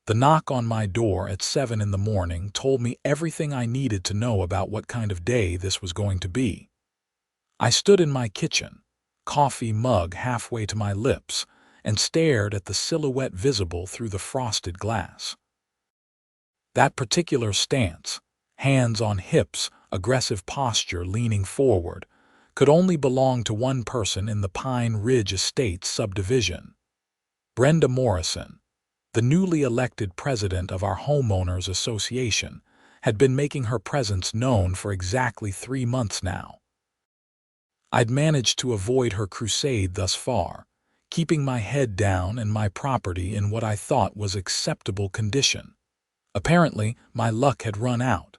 The knock on my door at 7 in the morning told me everything I needed to know about what kind of day this was going to be. I stood in my kitchen, coffee mug halfway to my lips, and stared at the silhouette visible through the frosted glass. That particular stance, hands on hips, aggressive posture leaning forward, could only belong to one person in the Pine Ridge Estates subdivision. Brenda Morrison, the newly elected president of our homeowners association, had been making her presence known for exactly 3 months now. I'd managed to avoid her crusade thus far, keeping my head down and my property in what I thought was acceptable condition. Apparently, my luck had run out.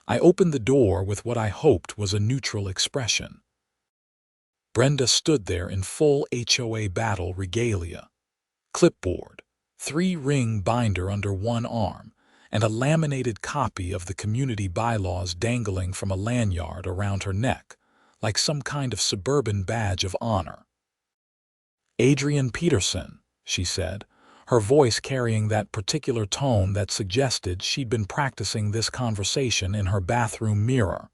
I opened the door with what I hoped was a neutral expression. Brenda stood there in full HOA battle regalia. Clipboard, 3-ring binder under one arm, and a laminated copy of the community bylaws dangling from a lanyard around her neck, like some kind of suburban badge of honor. "Adrian Peterson," she said, her voice carrying that particular tone that suggested she'd been practicing this conversation in her bathroom mirror.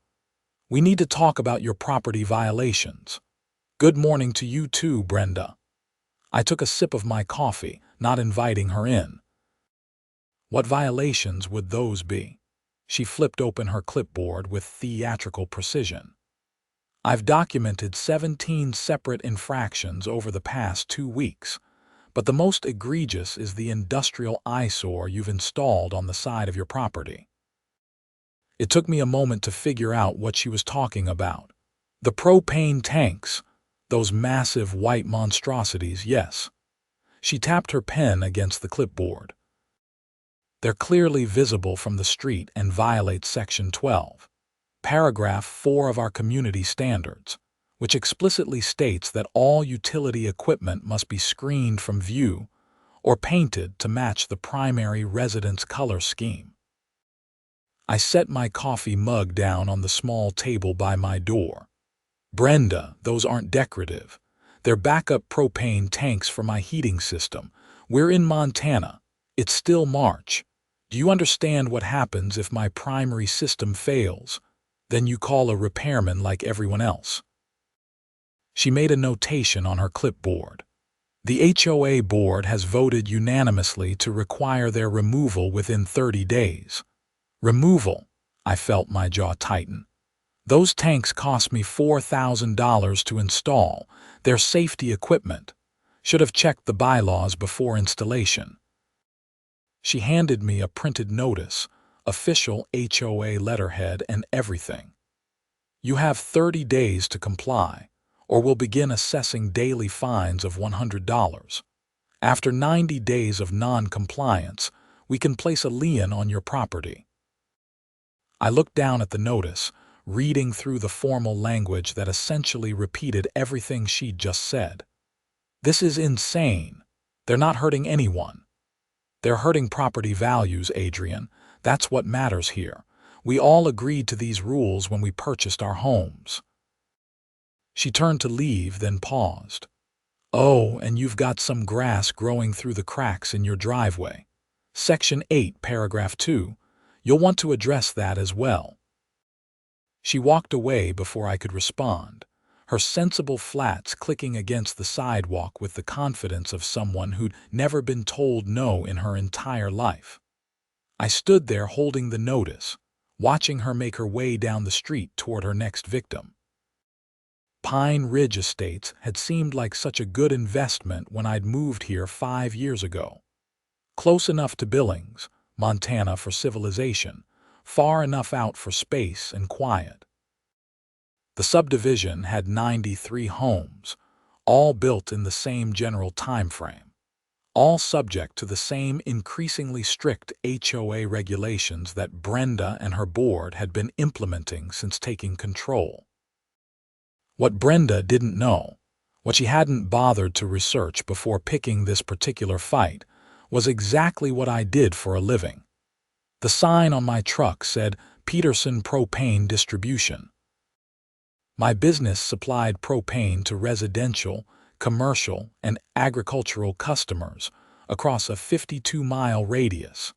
"We need to talk about your property violations." "Good morning to you too, Brenda." I took a sip of my coffee, not inviting her in. "What violations would those be?" She flipped open her clipboard with theatrical precision. "I've documented 17 separate infractions over the past 2 weeks, but the most egregious is the industrial eyesore you've installed on the side of your property." It took me a moment to figure out what she was talking about. The propane tanks, those massive white monstrosities, yes. She tapped her pen against the clipboard. "They're clearly visible from the street and violate Section 12. Paragraph 4 of our community standards, which explicitly states that all utility equipment must be screened from view or painted to match the primary residence color scheme." I set my coffee mug down on the small table by my door. "Brenda, those aren't decorative. They're backup propane tanks for my heating system. We're in Montana. It's still March. Do you understand what happens if my primary system fails? Then you call a repairman like everyone else." She made a notation on her clipboard. "The HOA board has voted unanimously to require their removal within 30 days. Removal? I felt my jaw tighten. Those tanks cost me $4,000 to install. They're safety equipment. Should have checked the bylaws before installation." She handed me a printed notice, official HOA letterhead and everything. "You have 30 days to comply, or we'll begin assessing daily fines of $100. After 90 days of non-compliance, we can place a lien on your property." I looked down at the notice, reading through the formal language that essentially repeated everything she'd just said. "This is insane. They're not hurting anyone. They're hurting property values, Adrian. That's what matters here. We all agreed to these rules when we purchased our homes." She turned to leave, then paused. "Oh, and you've got some grass growing through the cracks in your driveway. Section 8, paragraph 2. You'll want to address that as well." She walked away before I could respond, her sensible flats clicking against the sidewalk with the confidence of someone who'd never been told no in her entire life. I stood there holding the notice, watching her make her way down the street toward her next victim. Pine Ridge Estates had seemed like such a good investment when I'd moved here 5 years ago. Close enough to Billings, Montana for civilization, far enough out for space and quiet. The subdivision had 93 homes, all built in the same general time frame, all subject to the same increasingly strict HOA regulations that Brenda and her board had been implementing since taking control. What Brenda didn't know, what she hadn't bothered to research before picking this particular fight, was exactly what I did for a living. The sign on my truck said Peterson Propane Distribution. My business supplied propane to residential, commercial, and agricultural customers across a 52-mile radius.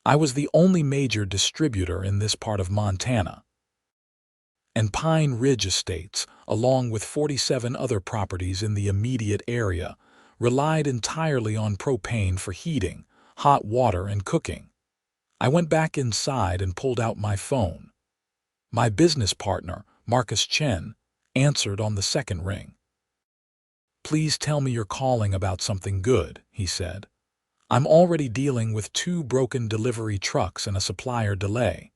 I was the only major distributor in this part of Montana. And Pine Ridge Estates, along with 47 other properties in the immediate area, relied entirely on propane for heating, hot water, and cooking. I went back inside and pulled out my phone. My business partner, Marcus Chen, answered on the second ring. "Please tell me you're calling about something good," he said. "I'm already dealing with 2 broken delivery trucks and a supplier delay.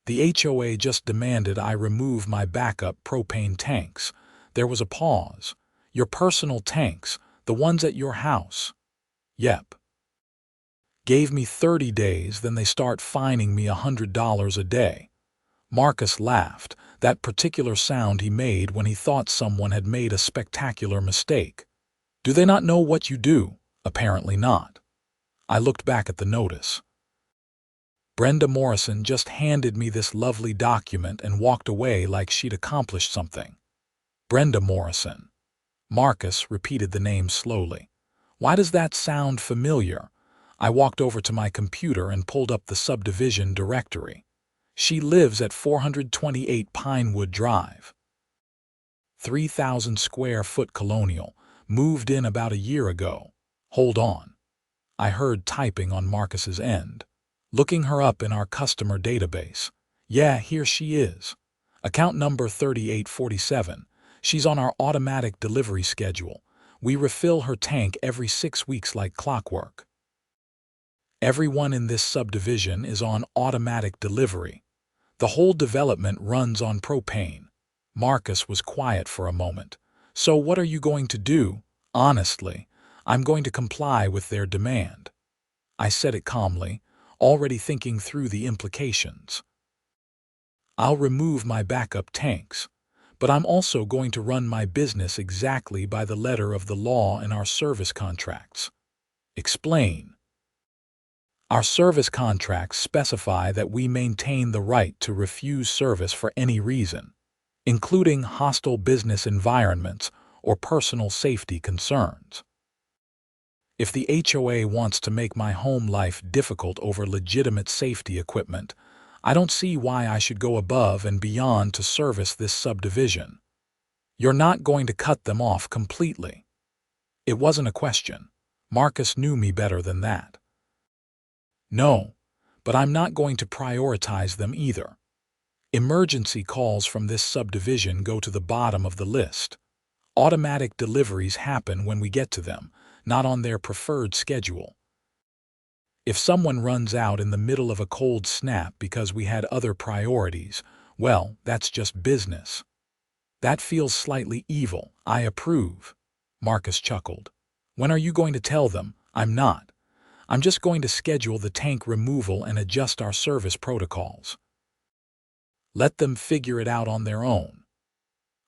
The HOA just demanded I remove my backup propane tanks." There was a pause. "Your personal tanks, the ones at your house?" "Yep." "Gave me 30 days, then they start fining me $100 a day." Marcus laughed, that particular sound he made when he thought someone had made a spectacular mistake. "Do they not know what you do?" "Apparently not." I looked back at the notice. Brenda Morrison just handed me this lovely document and walked away like she'd accomplished something. Brenda Morrison. Marcus repeated the name slowly. "Why does that sound familiar?" I walked over to my computer and pulled up the subdivision directory. "She lives at 428 Pinewood Drive. 3,000 square foot colonial, moved in about a year ago." "Hold on." I heard typing on Marcus's end. "Looking her up in our customer database. Yeah, here she is. Account number 3847. She's on our automatic delivery schedule. We refill her tank every 6 weeks like clockwork." Everyone in this subdivision is on automatic delivery. The whole development runs on propane. Marcus was quiet for a moment. "So what are you going to do?" "Honestly, I'm going to comply with their demand." I said it calmly, already thinking through the implications. "I'll remove my backup tanks, but I'm also going to run my business exactly by the letter of the law in our service contracts." "Explain." "Our service contracts specify that we maintain the right to refuse service for any reason, including hostile business environments or personal safety concerns. If the HOA wants to make my home life difficult over legitimate safety equipment, I don't see why I should go above and beyond to service this subdivision." "You're not going to cut them off completely." It wasn't a question. Marcus knew me better than that. "No, but I'm not going to prioritize them either. Emergency calls from this subdivision go to the bottom of the list. Automatic deliveries happen when we get to them, not on their preferred schedule. If someone runs out in the middle of a cold snap because we had other priorities, well, that's just business." "That feels slightly evil. I approve." Marcus chuckled. "When are you going to tell them?" "I'm not. I'm just going to schedule the tank removal and adjust our service protocols. Let them figure it out on their own."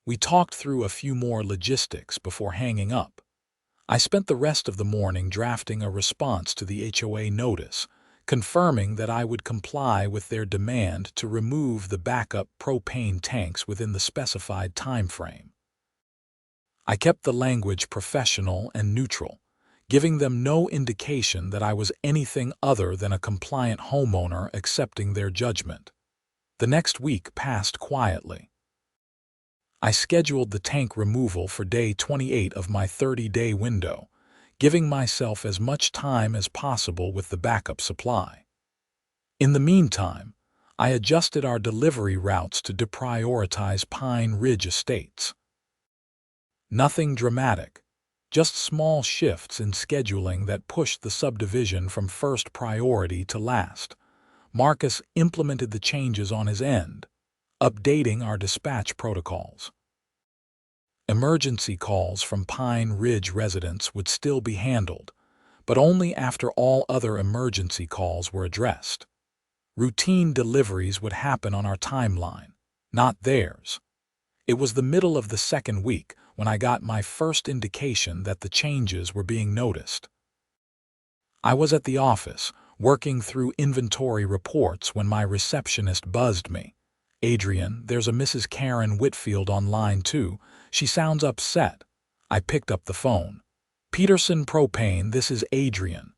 We talked through a few more logistics before hanging up. I spent the rest of the morning drafting a response to the HOA notice, confirming that I would comply with their demand to remove the backup propane tanks within the specified time frame. I kept the language professional and neutral, giving them no indication that I was anything other than a compliant homeowner accepting their judgment. The next week passed quietly. I scheduled the tank removal for day 28 of my 30-day window, giving myself as much time as possible with the backup supply. In the meantime, I adjusted our delivery routes to deprioritize Pine Ridge Estates. Nothing dramatic, just small shifts in scheduling that pushed the subdivision from first priority to last. Marcus implemented the changes on his end, updating our dispatch protocols. Emergency calls from Pine Ridge residents would still be handled, but only after all other emergency calls were addressed. Routine deliveries would happen on our timeline, not theirs. It was the middle of the second week when I got my first indication that the changes were being noticed. I was at the office, working through inventory reports when my receptionist buzzed me. "Adrian, there's a Mrs. Karen Whitfield on line 2. She sounds upset." I picked up the phone. Peterson Propane, this is Adrian.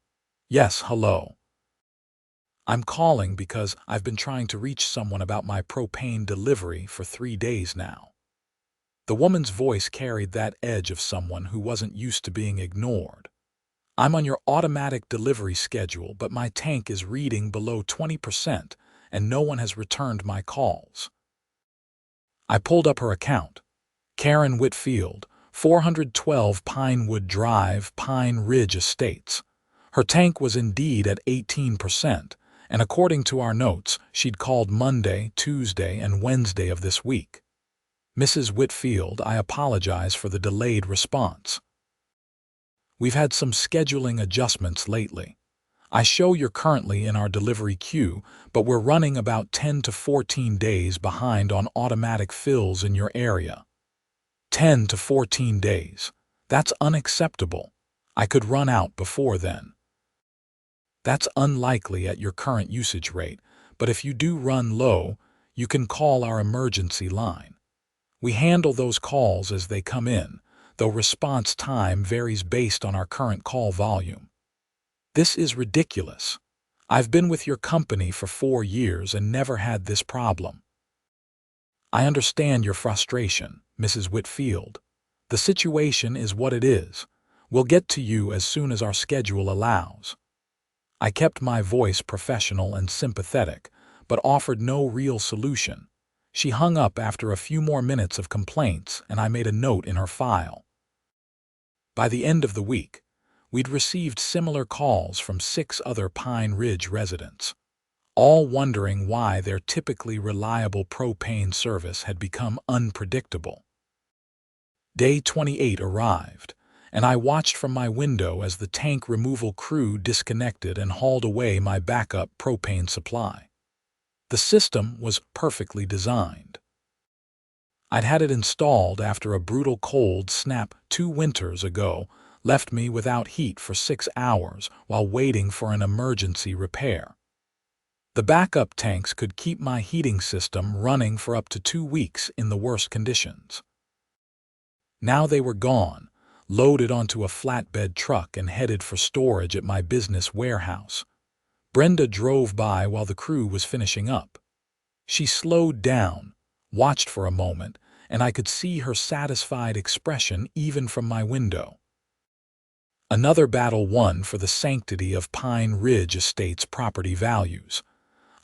Yes, hello. I'm calling because I've been trying to reach someone about my propane delivery for 3 days now. The woman's voice carried that edge of someone who wasn't used to being ignored. I'm on your automatic delivery schedule, but my tank is reading below 20% and no one has returned my calls. I pulled up her account. Karen Whitfield, 412 Pinewood Drive, Pine Ridge Estates. Her tank was indeed at 18%, and according to our notes, she'd called Monday, Tuesday, and Wednesday of this week. Mrs. Whitfield, I apologize for the delayed response. We've had some scheduling adjustments lately. I show you're currently in our delivery queue, but we're running about 10 to 14 days behind on automatic fills in your area. 10 to 14 days. That's unacceptable. I could run out before then. That's unlikely at your current usage rate, but if you do run low, you can call our emergency line. We handle those calls as they come in, though response time varies based on our current call volume. This is ridiculous. I've been with your company for 4 years and never had this problem. I understand your frustration, Mrs. Whitfield. The situation is what it is. We'll get to you as soon as our schedule allows. I kept my voice professional and sympathetic, but offered no real solution. She hung up after a few more minutes of complaints, and I made a note in her file. By the end of the week, we'd received similar calls from 6 other Pine Ridge residents, all wondering why their typically reliable propane service had become unpredictable. Day 28 arrived, and I watched from my window as the tank removal crew disconnected and hauled away my backup propane supply. The system was perfectly designed. I'd had it installed after a brutal cold snap 2 winters ago left me without heat for 6 hours while waiting for an emergency repair. The backup tanks could keep my heating system running for up to 2 weeks in the worst conditions. Now they were gone, loaded onto a flatbed truck and headed for storage at my business warehouse. Brenda drove by while the crew was finishing up. She slowed down, watched for a moment, and I could see her satisfied expression even from my window. Another battle won for the sanctity of Pine Ridge Estates property values.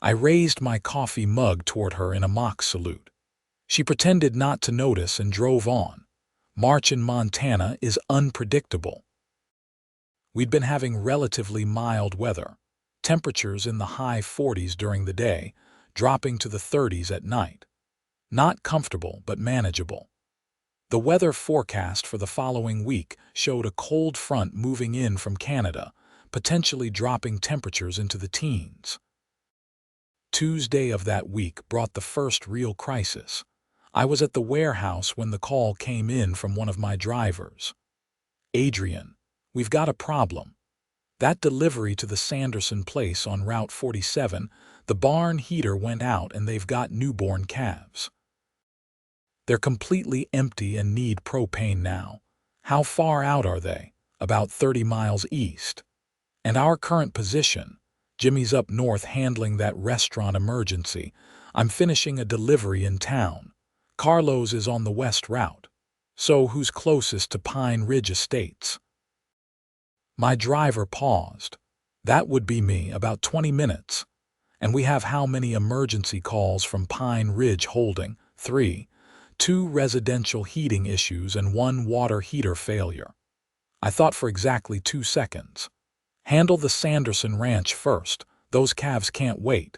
I raised my coffee mug toward her in a mock salute. She pretended not to notice and drove on. March in Montana is unpredictable. We'd been having relatively mild weather, temperatures in the high 40s during the day, dropping to the 30s at night. Not comfortable, but manageable. The weather forecast for the following week showed a cold front moving in from Canada, potentially dropping temperatures into the teens. Tuesday of that week brought the first real crisis. I was at the warehouse when the call came in from one of my drivers. Adrian, we've got a problem. That delivery to the Sanderson place on Route 47, the barn heater went out and they've got newborn calves. They're completely empty and need propane now. How far out are they? About 30 miles east. And our current position, Jimmy's up north handling that restaurant emergency. I'm finishing a delivery in town. Carlos is on the west route. So who's closest to Pine Ridge Estates? My driver paused. That would be me, about 20 minutes. And we have how many emergency calls from Pine Ridge holding? 3. 2 residential heating issues and 1 water heater failure. I thought for exactly 2 seconds. Handle the Sanderson ranch first. Those calves can't wait.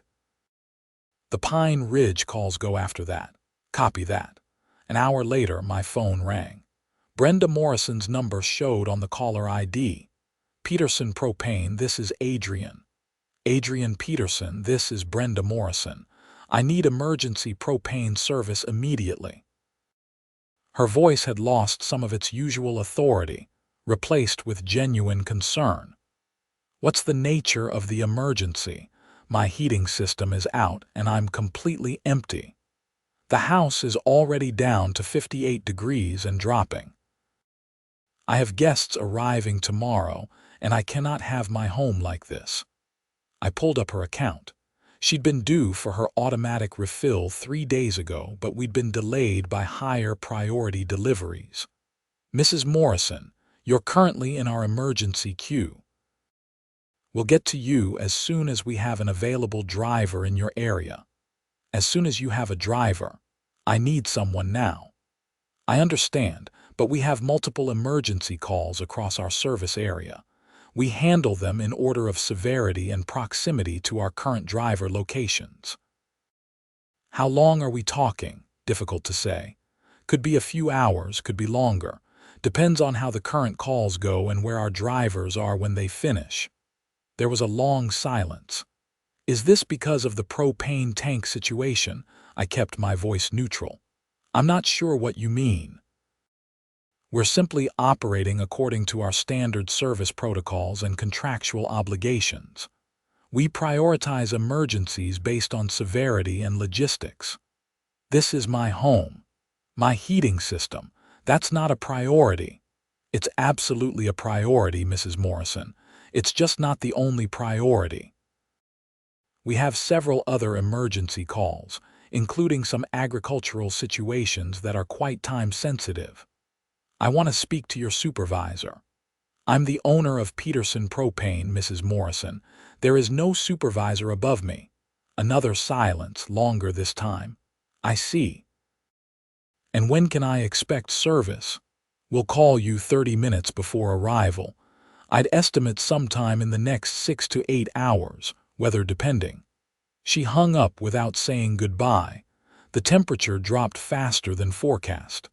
The Pine Ridge calls go after that. Copy that. An hour later, my phone rang. Brenda Morrison's number showed on the caller ID. Peterson Propane, this is Adrian. Adrian Peterson, this is Brenda Morrison. I need emergency propane service immediately. Her voice had lost some of its usual authority, replaced with genuine concern. What's the nature of the emergency? My heating system is out and I'm completely empty. The house is already down to 58 degrees and dropping. I have guests arriving tomorrow, and I cannot have my home like this. I pulled up her account. She'd been due for her automatic refill 3 days ago, but we'd been delayed by higher priority deliveries. Mrs. Morrison, you're currently in our emergency queue. We'll get to you as soon as we have an available driver in your area. As soon as you have a driver, I need someone now. I understand, but we have multiple emergency calls across our service area. We handle them in order of severity and proximity to our current driver locations. How long are we talking? Difficult to say. Could be a few hours, could be longer. Depends on how the current calls go and where our drivers are when they finish. There was a long silence. Is this because of the propane tank situation? I kept my voice neutral. I'm not sure what you mean. We're simply operating according to our standard service protocols and contractual obligations. We prioritize emergencies based on severity and logistics. This is my home. My heating system. That's not a priority. It's absolutely a priority, Mrs. Morrison. It's just not the only priority. We have several other emergency calls, including some agricultural situations that are quite time-sensitive. I want to speak to your supervisor. I'm the owner of Peterson Propane, Mrs. Morrison. There is no supervisor above me. Another silence, longer this time. I see. And when can I expect service? We'll call you 30 minutes before arrival. I'd estimate sometime in the next 6 to 8 hours, weather depending. She hung up without saying goodbye. The temperature dropped faster than forecast.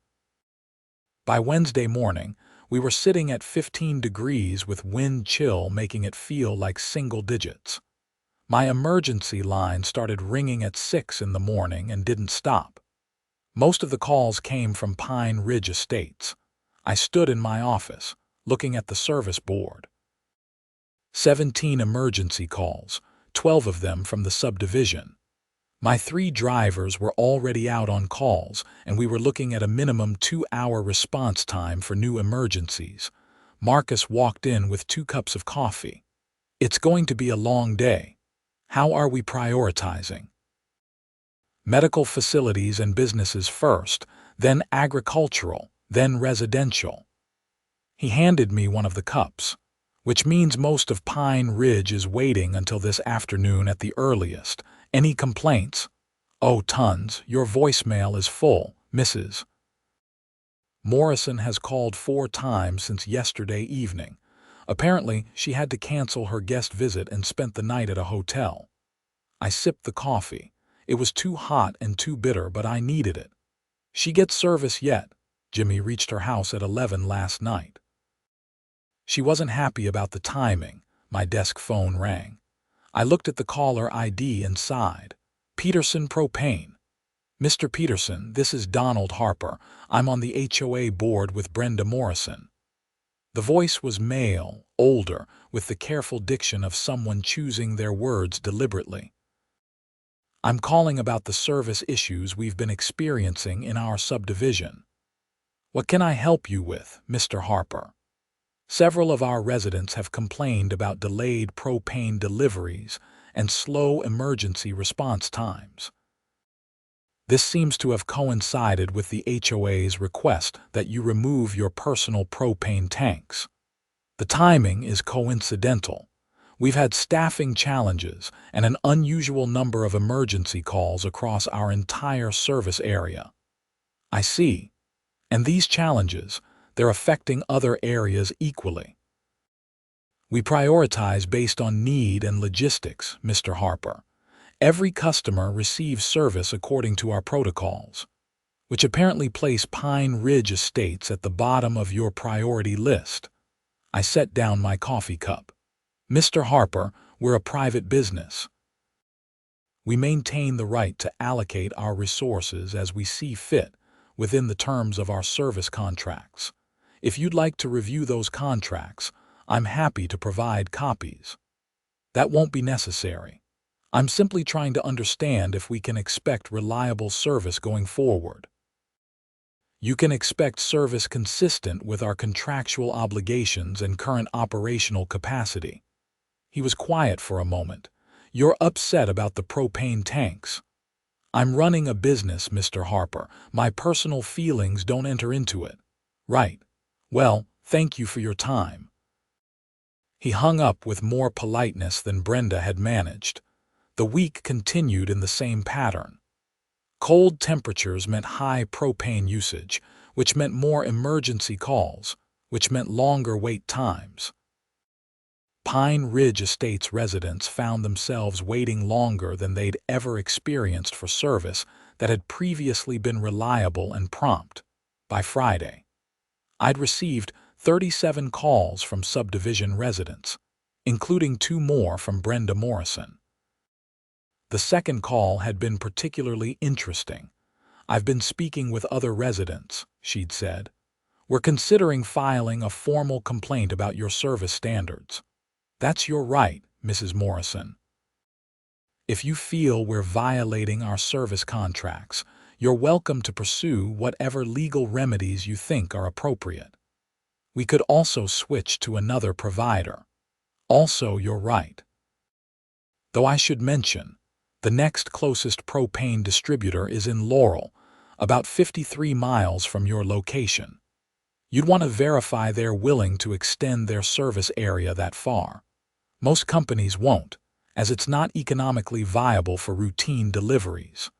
By Wednesday morning, we were sitting at 15 degrees with wind chill making it feel like single digits. My emergency line started ringing at 6 in the morning and didn't stop. Most of the calls came from Pine Ridge Estates. I stood in my office, looking at the service board. 17 emergency calls, 12 of them from the subdivision. My 3 drivers were already out on calls, and we were looking at a minimum 2-hour response time for new emergencies. Marcus walked in with 2 cups of coffee. It's going to be a long day. How are we prioritizing? Medical facilities and businesses first, then agricultural, then residential. He handed me one of the cups, which means most of Pine Ridge is waiting until this afternoon at the earliest. Any complaints? Oh, tons. Your voicemail is full, Mrs. Morrison has called 4 times since yesterday evening. Apparently, she had to cancel her guest visit and spent the night at a hotel. I sipped the coffee. It was too hot and too bitter, but I needed it. She gets service yet? Jimmy reached her house at 11 last night. She wasn't happy about the timing. My desk phone rang. I looked at the caller ID and sighed. Peterson Propane. Mr. Peterson, this is Donald Harper. I'm on the HOA board with Brenda Morrison. The voice was male, older, with the careful diction of someone choosing their words deliberately. I'm calling about the service issues we've been experiencing in our subdivision. What can I help you with, Mr. Harper? Several of our residents have complained about delayed propane deliveries and slow emergency response times. This seems to have coincided with the HOA's request that you remove your personal propane tanks. The timing is coincidental. We've had staffing challenges and an unusual number of emergency calls across our entire service area. I see. And these challenges, they're affecting other areas equally. We prioritize based on need and logistics, Mr. Harper. Every customer receives service according to our protocols, which apparently place Pine Ridge Estates at the bottom of your priority list. I set down my coffee cup. Mr. Harper, we're a private business. We maintain the right to allocate our resources as we see fit within the terms of our service contracts. If you'd like to review those contracts, I'm happy to provide copies. That won't be necessary. I'm simply trying to understand if we can expect reliable service going forward. You can expect service consistent with our contractual obligations and current operational capacity." He was quiet for a moment. "You're upset about the propane tanks." "I'm running a business, Mr. Harper. My personal feelings don't enter into it." "Right. Well, thank you for your time." He hung up with more politeness than Brenda had managed. The week continued in the same pattern. Cold temperatures meant high propane usage, which meant more emergency calls, which meant longer wait times. Pine Ridge Estates residents found themselves waiting longer than they'd ever experienced for service that had previously been reliable and prompt. By Friday, I'd received 37 calls from subdivision residents, including 2 more from Brenda Morrison. The second call had been particularly interesting. "I've been speaking with other residents," she'd said. "We're considering filing a formal complaint about your service standards." "That's your right, Mrs. Morrison. If you feel we're violating our service contracts, you're welcome to pursue whatever legal remedies you think are appropriate. We could also switch to another provider." "Also your right. Though I should mention, the next closest propane distributor is in Laurel, about 53 miles from your location. You'd want to verify they're willing to extend their service area that far. Most companies won't, as it's not economically viable for routine deliveries."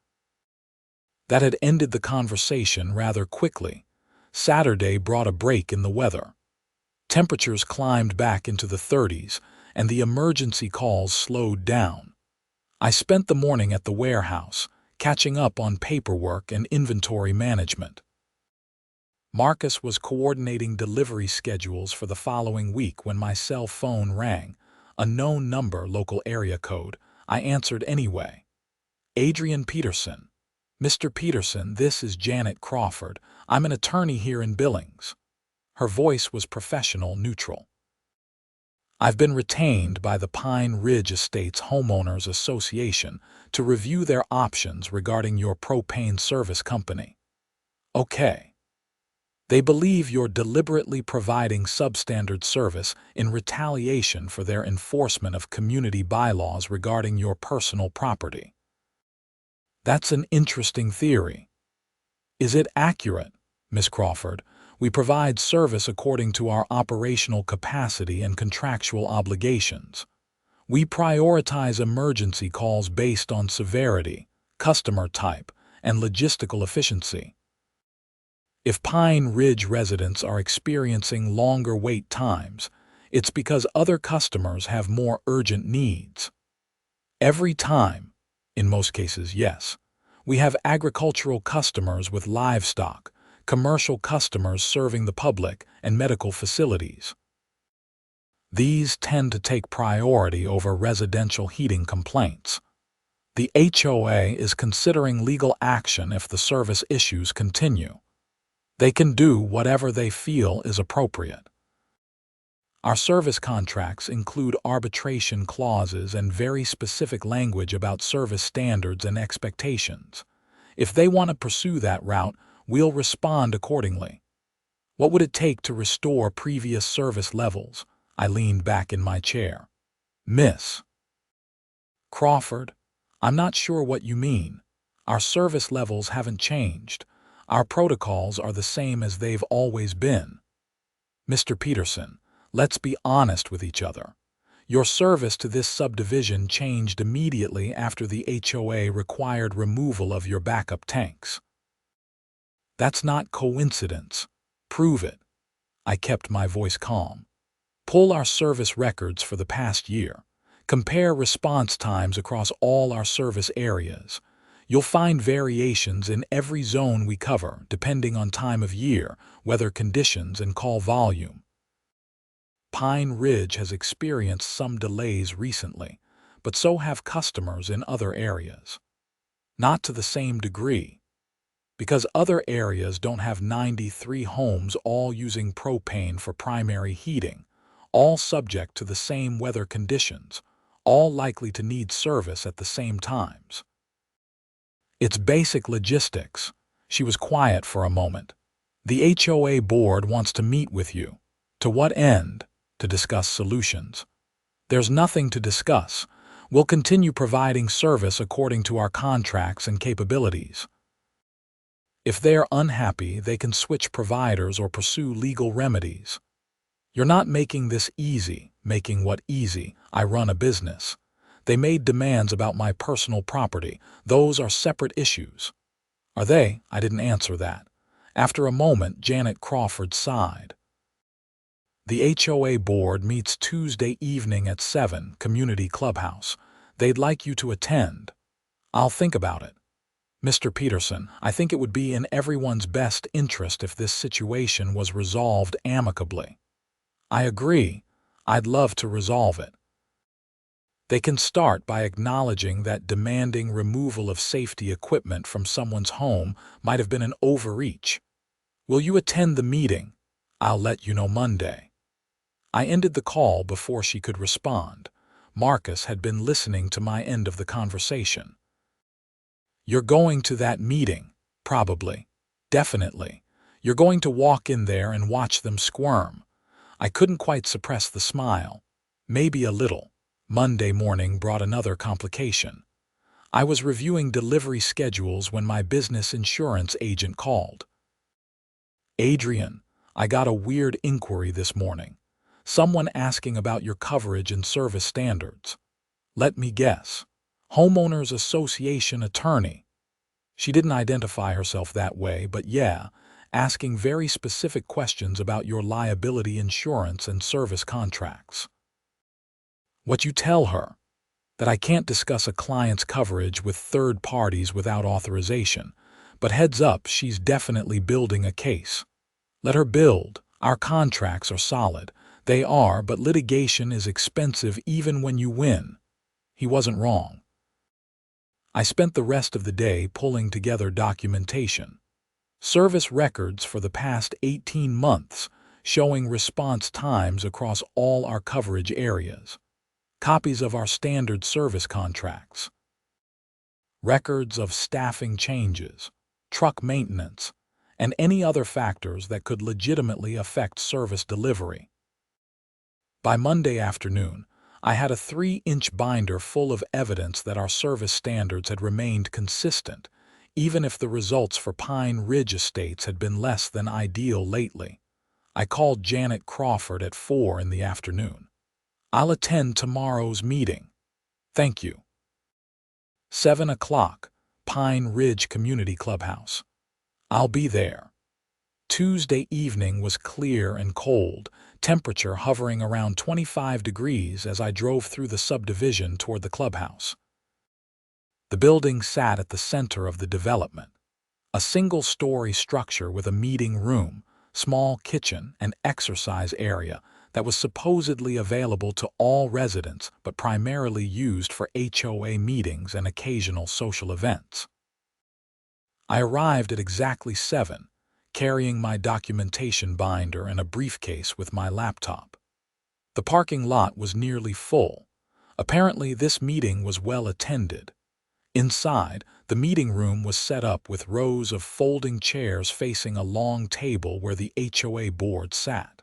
That had ended the conversation rather quickly. Saturday brought a break in the weather. Temperatures climbed back into the 30s, and the emergency calls slowed down. I spent the morning at the warehouse, catching up on paperwork and inventory management. Marcus was coordinating delivery schedules for the following week when my cell phone rang. A known number, local area code. I answered anyway. "Adrian Peterson." "Mr. Peterson, this is Janet Crawford. I'm an attorney here in Billings." Her voice was professional, neutral. "I've been retained by the Pine Ridge Estates Homeowners Association to review their options regarding your propane service company." "Okay." "They believe you're deliberately providing substandard service in retaliation for their enforcement of community bylaws regarding your personal property." "That's an interesting theory." "Is it accurate, Miss Crawford? We provide service according to our operational capacity and contractual obligations. We prioritize emergency calls based on severity, customer type, and logistical efficiency. If Pine Ridge residents are experiencing longer wait times, it's because other customers have more urgent needs. Every time, in most cases, yes, we have agricultural customers with livestock, commercial customers serving the public, and medical facilities. These tend to take priority over residential heating complaints. The HOA is considering legal action if the service issues continue. They can do whatever they feel is appropriate. Our service contracts include arbitration clauses and very specific language about service standards and expectations. If they want to pursue that route, we'll respond accordingly. What would it take to restore previous service levels?" I leaned back in my chair. "Miss Crawford, I'm not sure what you mean. Our service levels haven't changed. Our protocols are the same as they've always been." "Mr. Peterson, let's be honest with each other. Your service to this subdivision changed immediately after the HOA required removal of your backup tanks." "That's not coincidence. Prove it." I kept my voice calm. "Pull our service records for the past year. Compare response times across all our service areas. You'll find variations in every zone we cover, depending on time of year, weather conditions, and call volume. Pine Ridge has experienced some delays recently, but so have customers in other areas. Not to the same degree. Because other areas don't have 93 homes all using propane for primary heating, all subject to the same weather conditions, all likely to need service at the same times. It's basic logistics." She was quiet for a moment. The HOA board wants to meet with you. To what end? To discuss solutions. There's nothing to discuss. We'll continue providing service according to our contracts and capabilities. If they're unhappy, they can switch providers or pursue legal remedies. You're not making this easy. Making what easy? I run a business. They made demands about my personal property. Those are separate issues. Are they? I didn't answer that. After a moment, Janet Crawford sighed. The HOA board meets Tuesday evening at 7, Community Clubhouse. They'd like you to attend. I'll think about it. Mr. Peterson, I think it would be in everyone's best interest if this situation was resolved amicably. I agree. I'd love to resolve it. They can start by acknowledging that demanding removal of safety equipment from someone's home might have been an overreach. Will you attend the meeting? I'll let you know Monday. I ended the call before she could respond. Marcus had been listening to my end of the conversation. You're going to that meeting? Probably. Definitely. You're going to walk in there and watch them squirm. I couldn't quite suppress the smile. Maybe a little. Monday morning brought another complication. I was reviewing delivery schedules when my business insurance agent called. Adrian, I got a weird inquiry this morning. Someone asking about your coverage and service standards. Let me guess. Homeowners Association attorney. She didn't identify herself that way, but yeah, asking very specific questions about your liability insurance and service contracts. What you tell her? That I can't discuss a client's coverage with third parties without authorization, but heads up, she's definitely building a case. Let her build. Our contracts are solid. They are, but litigation is expensive even when you win. He wasn't wrong. I spent the rest of the day pulling together documentation. Service records for the past 18 months, showing response times across all our coverage areas. Copies of our standard service contracts. Records of staffing changes, truck maintenance, and any other factors that could legitimately affect service delivery. By Monday afternoon, I had a 3-inch binder full of evidence that our service standards had remained consistent, even if the results for Pine Ridge Estates had been less than ideal lately. I called Janet Crawford at 4 in the afternoon. I'll attend tomorrow's meeting. Thank you. 7 o'clock, Pine Ridge Community Clubhouse. I'll be there. Tuesday evening was clear and cold, temperature hovering around 25 degrees as I drove through the subdivision toward the clubhouse. The building sat at the center of the development. A single-story structure with a meeting room, small kitchen, and exercise area that was supposedly available to all residents but primarily used for HOA meetings and occasional social events. I arrived at exactly 7, carrying my documentation binder and a briefcase with my laptop. The parking lot was nearly full. Apparently, this meeting was well attended. Inside, the meeting room was set up with rows of folding chairs facing a long table where the HOA board sat.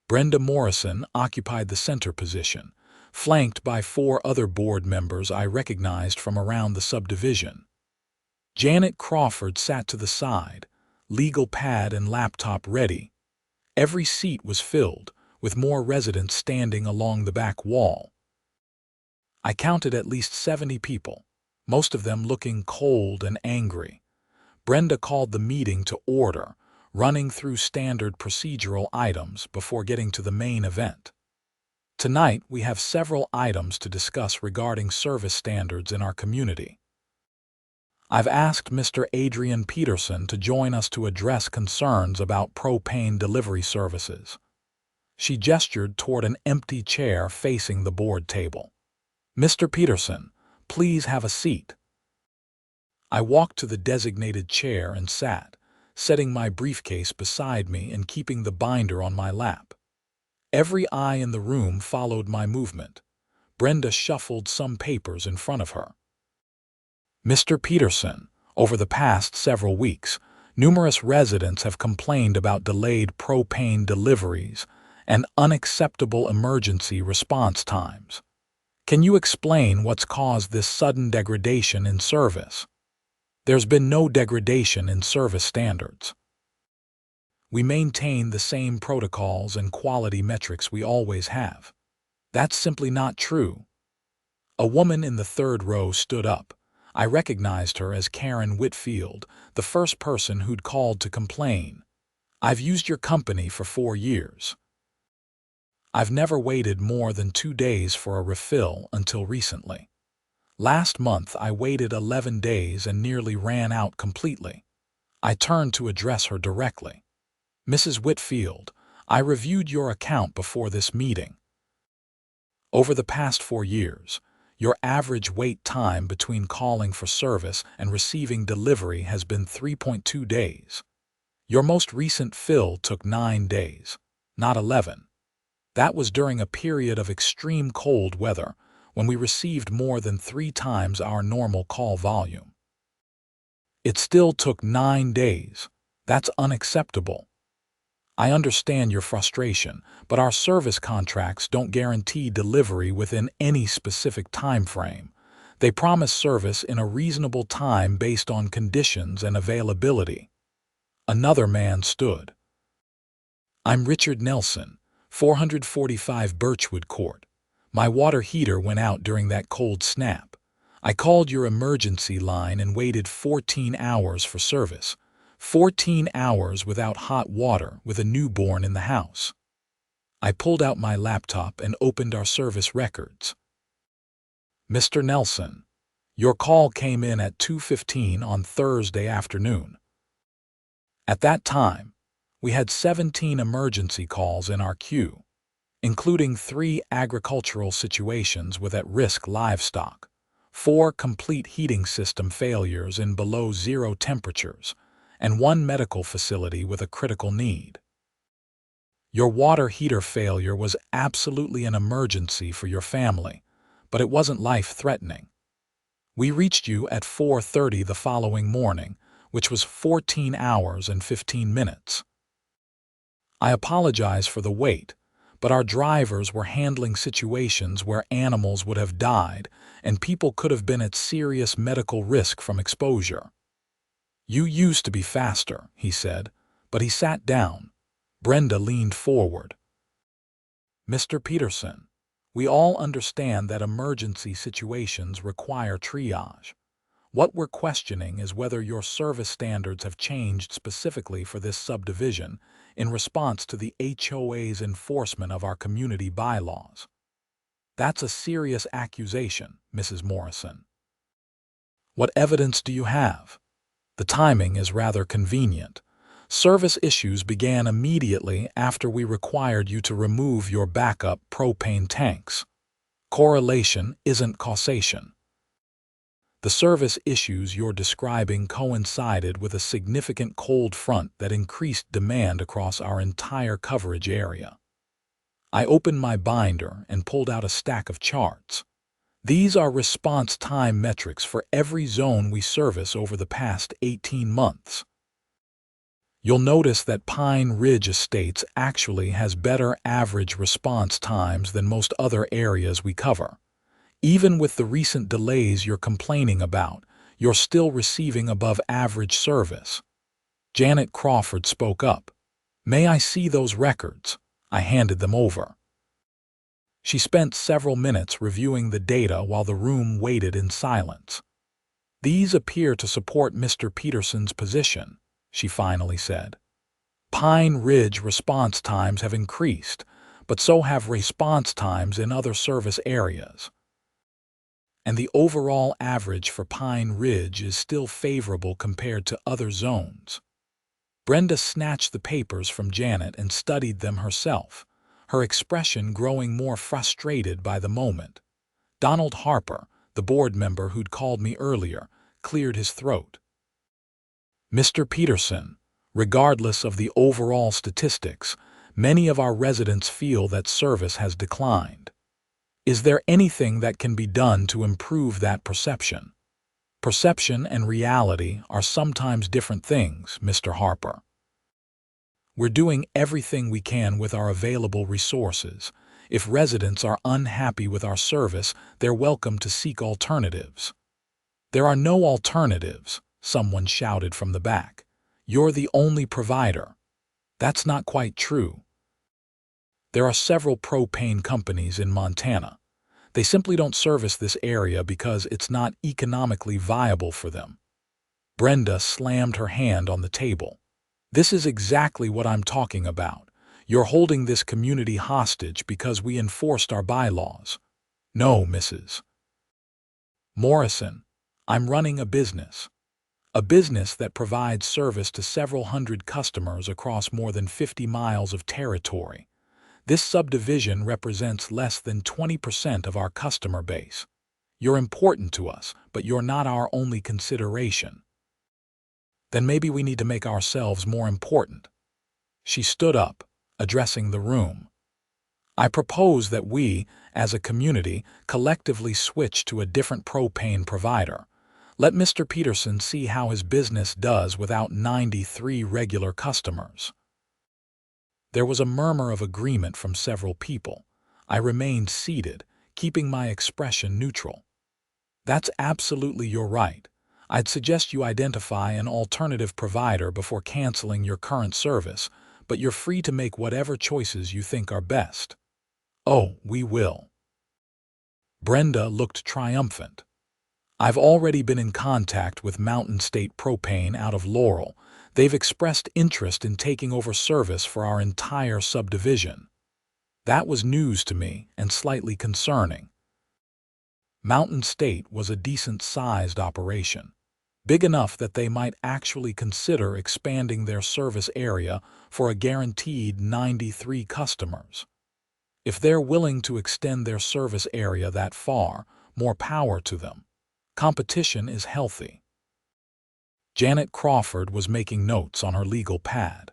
Brenda Morrison occupied the center position, flanked by 4 other board members I recognized from around the subdivision. Janet Crawford sat to the side, legal pad and laptop ready. Every seat was filled, with more residents standing along the back wall. I counted at least 70 people, most of them looking cold and angry. Brenda called the meeting to order, running through standard procedural items before getting to the main event. Tonight, we have several items to discuss regarding service standards in our community. I've asked Mr. Adrian Peterson to join us to address concerns about propane delivery services. She gestured toward an empty chair facing the board table. Mr. Peterson, please have a seat. I walked to the designated chair and sat, setting my briefcase beside me and keeping the binder on my lap. Every eye in the room followed my movement. Brenda shuffled some papers in front of her. Mr. Peterson, over the past several weeks, Numerous residents have complained about delayed propane deliveries and unacceptable emergency response times. Can you explain what's caused this sudden degradation in service? There's been no degradation in service standards. We maintain the same protocols and quality metrics we always have. That's simply not true. A woman in the third row stood up. I recognized her as Karen Whitfield, the first person who'd called to complain. I've used your company for 4 years. I've never waited more than 2 days for a refill until recently. Last month I waited 11 days and nearly ran out completely. I turned to address her directly. Mrs. Whitfield, I reviewed your account before this meeting. Over the past 4 years, your average wait time between calling for service and receiving delivery has been 3.2 days. Your most recent fill took 9 days, not 11. That was during a period of extreme cold weather when we received more than 3 times our normal call volume. It still took 9 days. That's unacceptable. I understand your frustration, but our service contracts don't guarantee delivery within any specific time frame. They promise service in a reasonable time based on conditions and availability. Another man stood. I'm Richard Nelson, 445 Birchwood Court. My water heater went out during that cold snap. I called your emergency line and waited 14 hours for service. 14 hours without hot water with a newborn in the house. I pulled out my laptop and opened our service records. Mr. Nelson, your call came in at 2:15 on Thursday afternoon. At that time, we had 17 emergency calls in our queue, including 3 agricultural situations with at-risk livestock, 4 complete heating system failures in below zero temperatures, and 1 medical facility with a critical need. Your water heater failure was absolutely an emergency for your family, but it wasn't life-threatening. We reached you at 4:30 the following morning, which was 14 hours and 15 minutes. I apologize for the wait, but our drivers were handling situations where animals would have died and people could have been at serious medical risk from exposure. You used to be faster, he said, but he sat down. Brenda leaned forward. Mr. Peterson, we all understand that emergency situations require triage. What we're questioning is whether your service standards have changed specifically for this subdivision in response to the HOA's enforcement of our community bylaws. That's a serious accusation, Mrs. Morrison. What evidence do you have? The timing is rather convenient. Service issues began immediately after we required you to remove your backup propane tanks. Correlation isn't causation. The service issues you're describing coincided with a significant cold front that increased demand across our entire coverage area. I opened my binder and pulled out a stack of charts. These are response time metrics for every zone we service over the past 18 months. You'll notice that Pine Ridge Estates actually has better average response times than most other areas we cover. Even with the recent delays you're complaining about, you're still receiving above average service. Janet Crawford spoke up. May I see those records? I handed them over. She spent several minutes reviewing the data while the room waited in silence. These appear to support Mr. Peterson's position, she finally said. Pine Ridge response times have increased, but so have response times in other service areas. And the overall average for Pine Ridge is still favorable compared to other zones. Brenda snatched the papers from Janet and studied them herself, her expression growing more frustrated by the moment. Donald Harper, the board member who'd called me earlier, cleared his throat. Mr. Peterson, regardless of the overall statistics, many of our residents feel that service has declined. Is there anything that can be done to improve that perception? Perception and reality are sometimes different things, Mr. Harper. We're doing everything we can with our available resources. If residents are unhappy with our service, they're welcome to seek alternatives. There are no alternatives, someone shouted from the back. You're the only provider. That's not quite true. There are several propane companies in Montana. They simply don't service this area because it's not economically viable for them. Brenda slammed her hand on the table. This is exactly what I'm talking about. You're holding this community hostage because we enforced our bylaws. No, Mrs. Morrison, I'm running a business. A business that provides service to several hundred customers across more than 50 miles of territory. This subdivision represents less than 20% of our customer base. You're important to us, but you're not our only consideration. Then maybe we need to make ourselves more important. She stood up, addressing the room. I propose that we, as a community, collectively switch to a different propane provider. Let Mr. Peterson see how his business does without 93 regular customers. There was a murmur of agreement from several people. I remained seated, keeping my expression neutral. That's absolutely your right. I'd suggest you identify an alternative provider before canceling your current service, but you're free to make whatever choices you think are best. Oh, we will. Brenda looked triumphant. I've already been in contact with Mountain State Propane out of Laurel. They've expressed interest in taking over service for our entire subdivision. That was news to me and slightly concerning. Mountain State was a decent-sized operation, big enough that they might actually consider expanding their service area for a guaranteed 93 customers. If they're willing to extend their service area that far, more power to them. Competition is healthy. Janet Crawford was making notes on her legal pad.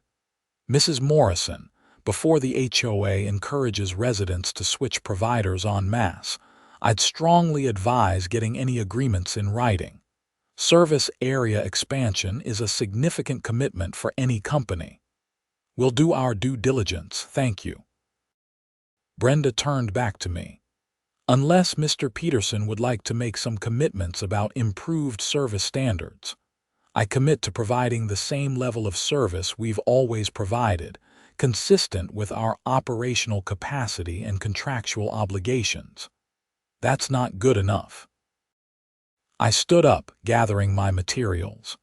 Mrs. Morrison, before the HOA encourages residents to switch providers en masse, I'd strongly advise getting any agreements in writing. Service area expansion is a significant commitment for any company. We'll do our due diligence, thank you. Brenda turned back to me. Unless Mr. Peterson would like to make some commitments about improved service standards, I commit to providing the same level of service we've always provided, consistent with our operational capacity and contractual obligations. That's not good enough. I stood up, gathering my materials.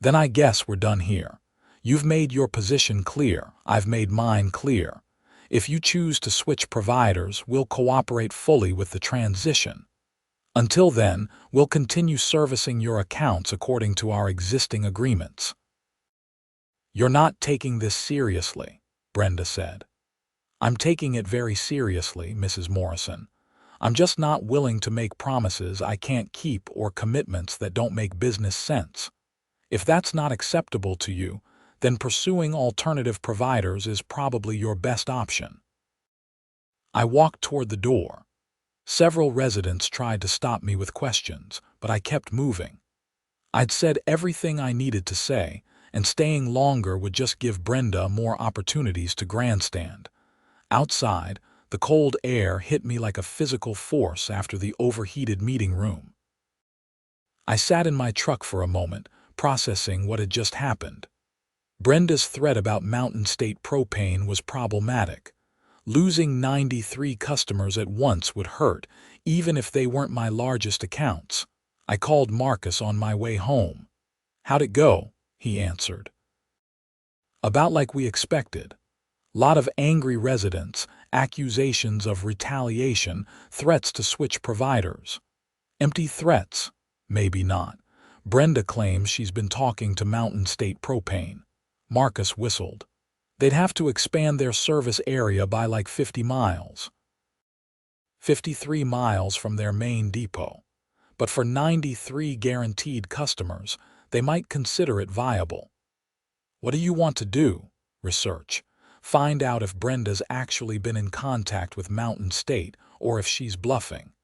Then I guess we're done here. You've made your position clear, I've made mine clear. If you choose to switch providers, we'll cooperate fully with the transition. Until then, we'll continue servicing your accounts according to our existing agreements. You're not taking this seriously, Brenda said. I'm taking it very seriously, Mrs. Morrison. I'm just not willing to make promises I can't keep or commitments that don't make business sense. If that's not acceptable to you, then pursuing alternative providers is probably your best option. I walked toward the door. Several residents tried to stop me with questions, but I kept moving. I'd said everything I needed to say, and staying longer would just give Brenda more opportunities to grandstand. Outside, the cold air hit me like a physical force after the overheated meeting room. I sat in my truck for a moment, processing what had just happened. Brenda's threat about Mountain State Propane was problematic. Losing 93 customers at once would hurt, even if they weren't my largest accounts. I called Marcus on my way home. "How'd it go?" he answered. "About like we expected. Lot of angry residents, accusations of retaliation, threats to switch providers." "Empty threats?" "Maybe not. Brenda claims she's been talking to Mountain State Propane." Marcus whistled. "They'd have to expand their service area by like 50 miles. 53 miles from their main depot. But for 93 guaranteed customers, they might consider it viable." "What do you want to do?" "Research. Find out if Brenda's actually been in contact with Mountain State or if she's bluffing."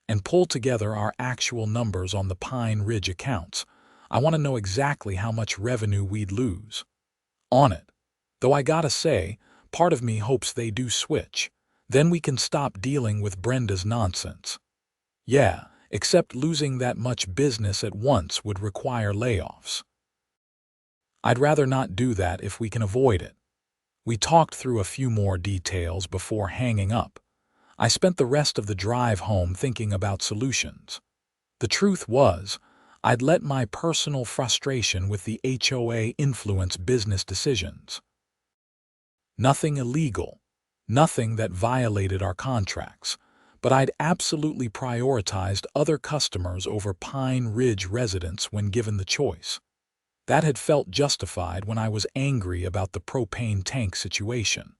and pull together our actual numbers on the Pine Ridge accounts. I want to know exactly how much revenue we'd lose on it. Though I gotta say, part of me hopes they do switch. Then we can stop dealing with Brenda's nonsense. Yeah, except losing that much business at once would require layoffs. I'd rather not do that if we can avoid it. We talked through a few more details before hanging up. I spent the rest of the drive home thinking about solutions. The truth was, I'd let my personal frustration with the HOA influence business decisions. Nothing illegal, nothing that violated our contracts, but I'd absolutely prioritized other customers over Pine Ridge residents when given the choice. That had felt justified when I was angry about the propane tank situation.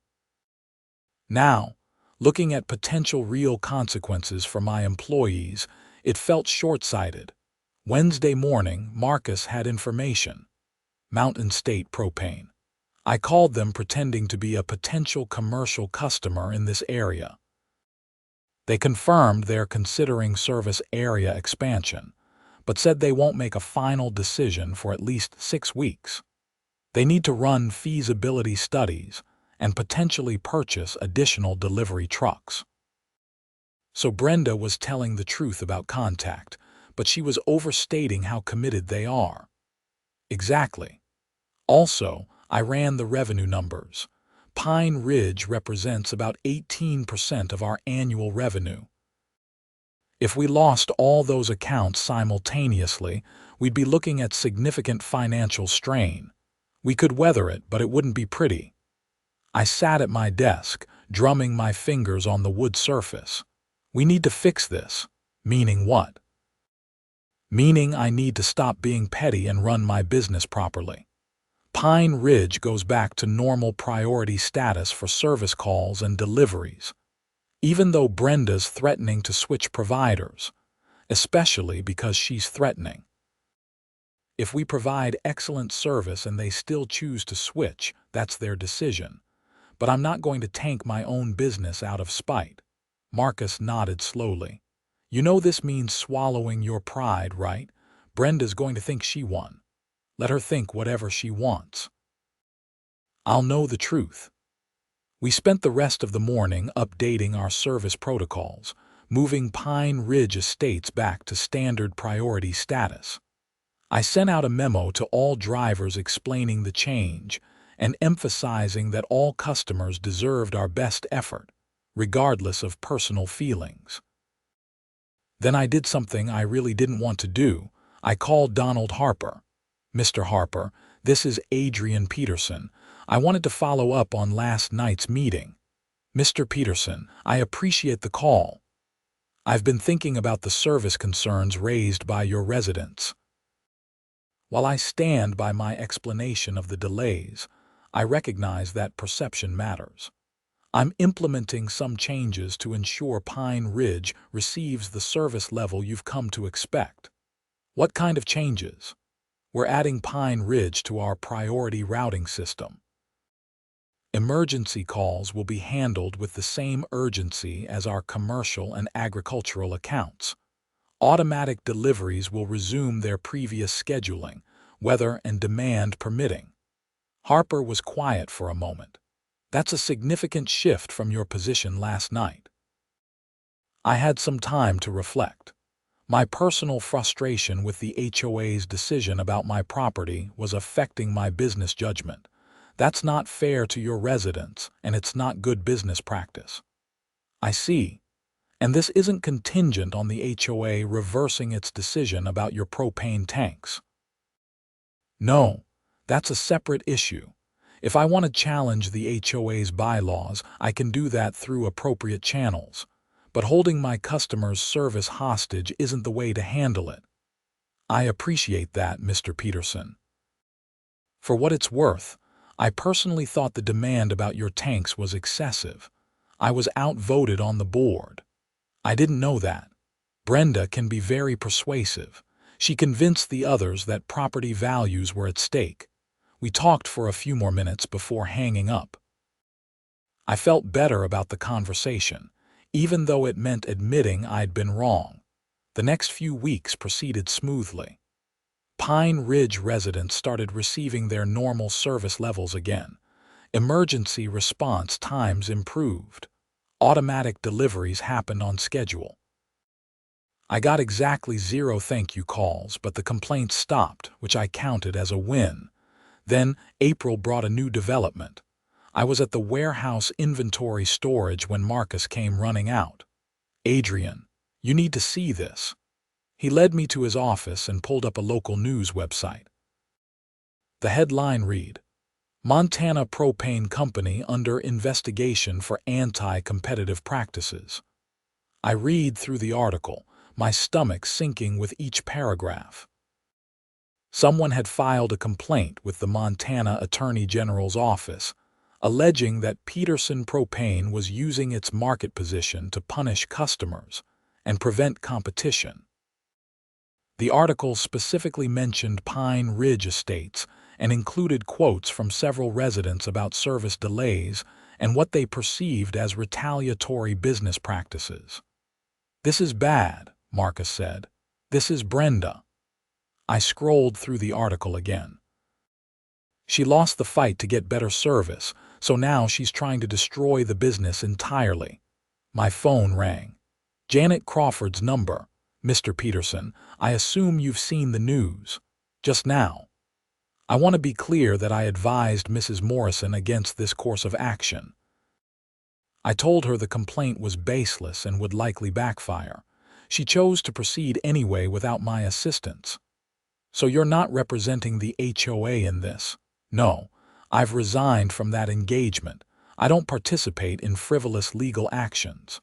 Now, looking at potential real consequences for my employees, it felt short-sighted. Wednesday morning, Marcus had information. Mountain State Propane. I called them pretending to be a potential commercial customer in this area. They confirmed they're considering service area expansion, but said they won't make a final decision for at least 6 weeks. They need to run feasibility studies and potentially purchase additional delivery trucks. So Brenda was telling the truth about contact, but she was overstating how committed they are. Exactly. Also, I ran the revenue numbers. Pine Ridge represents about 18% of our annual revenue. If we lost all those accounts simultaneously, we'd be looking at significant financial strain. We could weather it, but it wouldn't be pretty. I sat at my desk, drumming my fingers on the wood surface. We need to fix this. Meaning what? Meaning I need to stop being petty and run my business properly. Pine Ridge goes back to normal priority status for service calls and deliveries, even though Brenda's threatening to switch providers, especially because she's threatening. If we provide excellent service and they still choose to switch, that's their decision. But I'm not going to tank my own business out of spite. Marcus nodded slowly. You know this means swallowing your pride, right? Brenda's going to think she won. Let her think whatever she wants. I'll know the truth. We spent the rest of the morning updating our service protocols, moving Pine Ridge Estates back to standard priority status. I sent out a memo to all drivers explaining the change and emphasizing that all customers deserved our best effort, regardless of personal feelings. Then I did something I really didn't want to do. I called Donald Harper. Mr. Harper, this is Adrian Peterson. I wanted to follow up on last night's meeting. Mr. Peterson, I appreciate the call. I've been thinking about the service concerns raised by your residents. While I stand by my explanation of the delays, I recognize that perception matters. I'm implementing some changes to ensure Pine Ridge receives the service level you've come to expect. What kind of changes? We're adding Pine Ridge to our priority routing system. Emergency calls will be handled with the same urgency as our commercial and agricultural accounts. Automatic deliveries will resume their previous scheduling, weather and demand permitting. Harper was quiet for a moment. That's a significant shift from your position last night. I had some time to reflect. My personal frustration with the HOA's decision about my property was affecting my business judgment. That's not fair to your residents, and it's not good business practice. I see. And this isn't contingent on the HOA reversing its decision about your propane tanks. No, that's a separate issue. If I want to challenge the HOA's bylaws, I can do that through appropriate channels. But holding my customers' service hostage isn't the way to handle it. I appreciate that, Mr. Peterson. For what it's worth, I personally thought the demand about your tanks was excessive. I was outvoted on the board. I didn't know that. Brenda can be very persuasive. She convinced the others that property values were at stake. We talked for a few more minutes before hanging up. I felt better about the conversation, even though it meant admitting I'd been wrong. The next few weeks proceeded smoothly. Pine Ridge residents started receiving their normal service levels again. Emergency response times improved. Automatic deliveries happened on schedule. I got exactly 0 thank you calls, but the complaints stopped, which I counted as a win. Then April brought a new development. I was at the warehouse inventory storage when Marcus came running out. "Adrian, you need to see this." He led me to his office and pulled up a local news website. The headline read, "Montana Propane Company under investigation for anti-competitive practices." I read through the article, my stomach sinking with each paragraph. Someone had filed a complaint with the Montana Attorney General's office, alleging that Peterson Propane was using its market position to punish customers and prevent competition. The article specifically mentioned Pine Ridge Estates and included quotes from several residents about service delays and what they perceived as retaliatory business practices. "This is bad," Marcus said. "This is Brenda." I scrolled through the article again. "She lost the fight to get better service, so now she's trying to destroy the business entirely." My phone rang. "Janet Crawford's number. Mr. Peterson, I assume you've seen the news. Just now. I want to be clear that I advised Mrs. Morrison against this course of action." I told her the complaint was baseless and would likely backfire. She chose to proceed anyway without my assistance. "So you're not representing the HOA in this?" "No, I've resigned from that engagement. I don't participate in frivolous legal actions."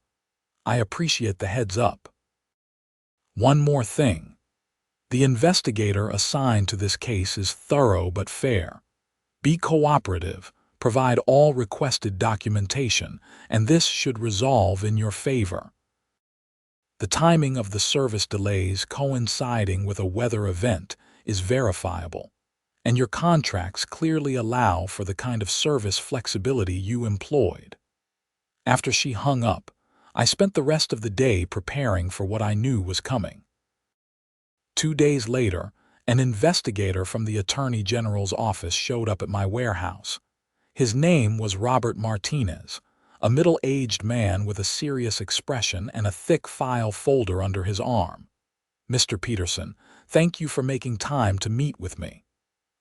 "I appreciate the heads up." One more thing. The investigator assigned to this case is thorough but fair. Be cooperative, provide all requested documentation, and this should resolve in your favor. The timing of the service delays coinciding with a weather event is verifiable, and your contracts clearly allow for the kind of service flexibility you employed. After she hung up, I spent the rest of the day preparing for what I knew was coming. 2 days later, an investigator from the Attorney General's office showed up at my warehouse. His name was Robert Martinez, a middle-aged man with a serious expression and a thick file folder under his arm. "Mr. Peterson, thank you for making time to meet with me."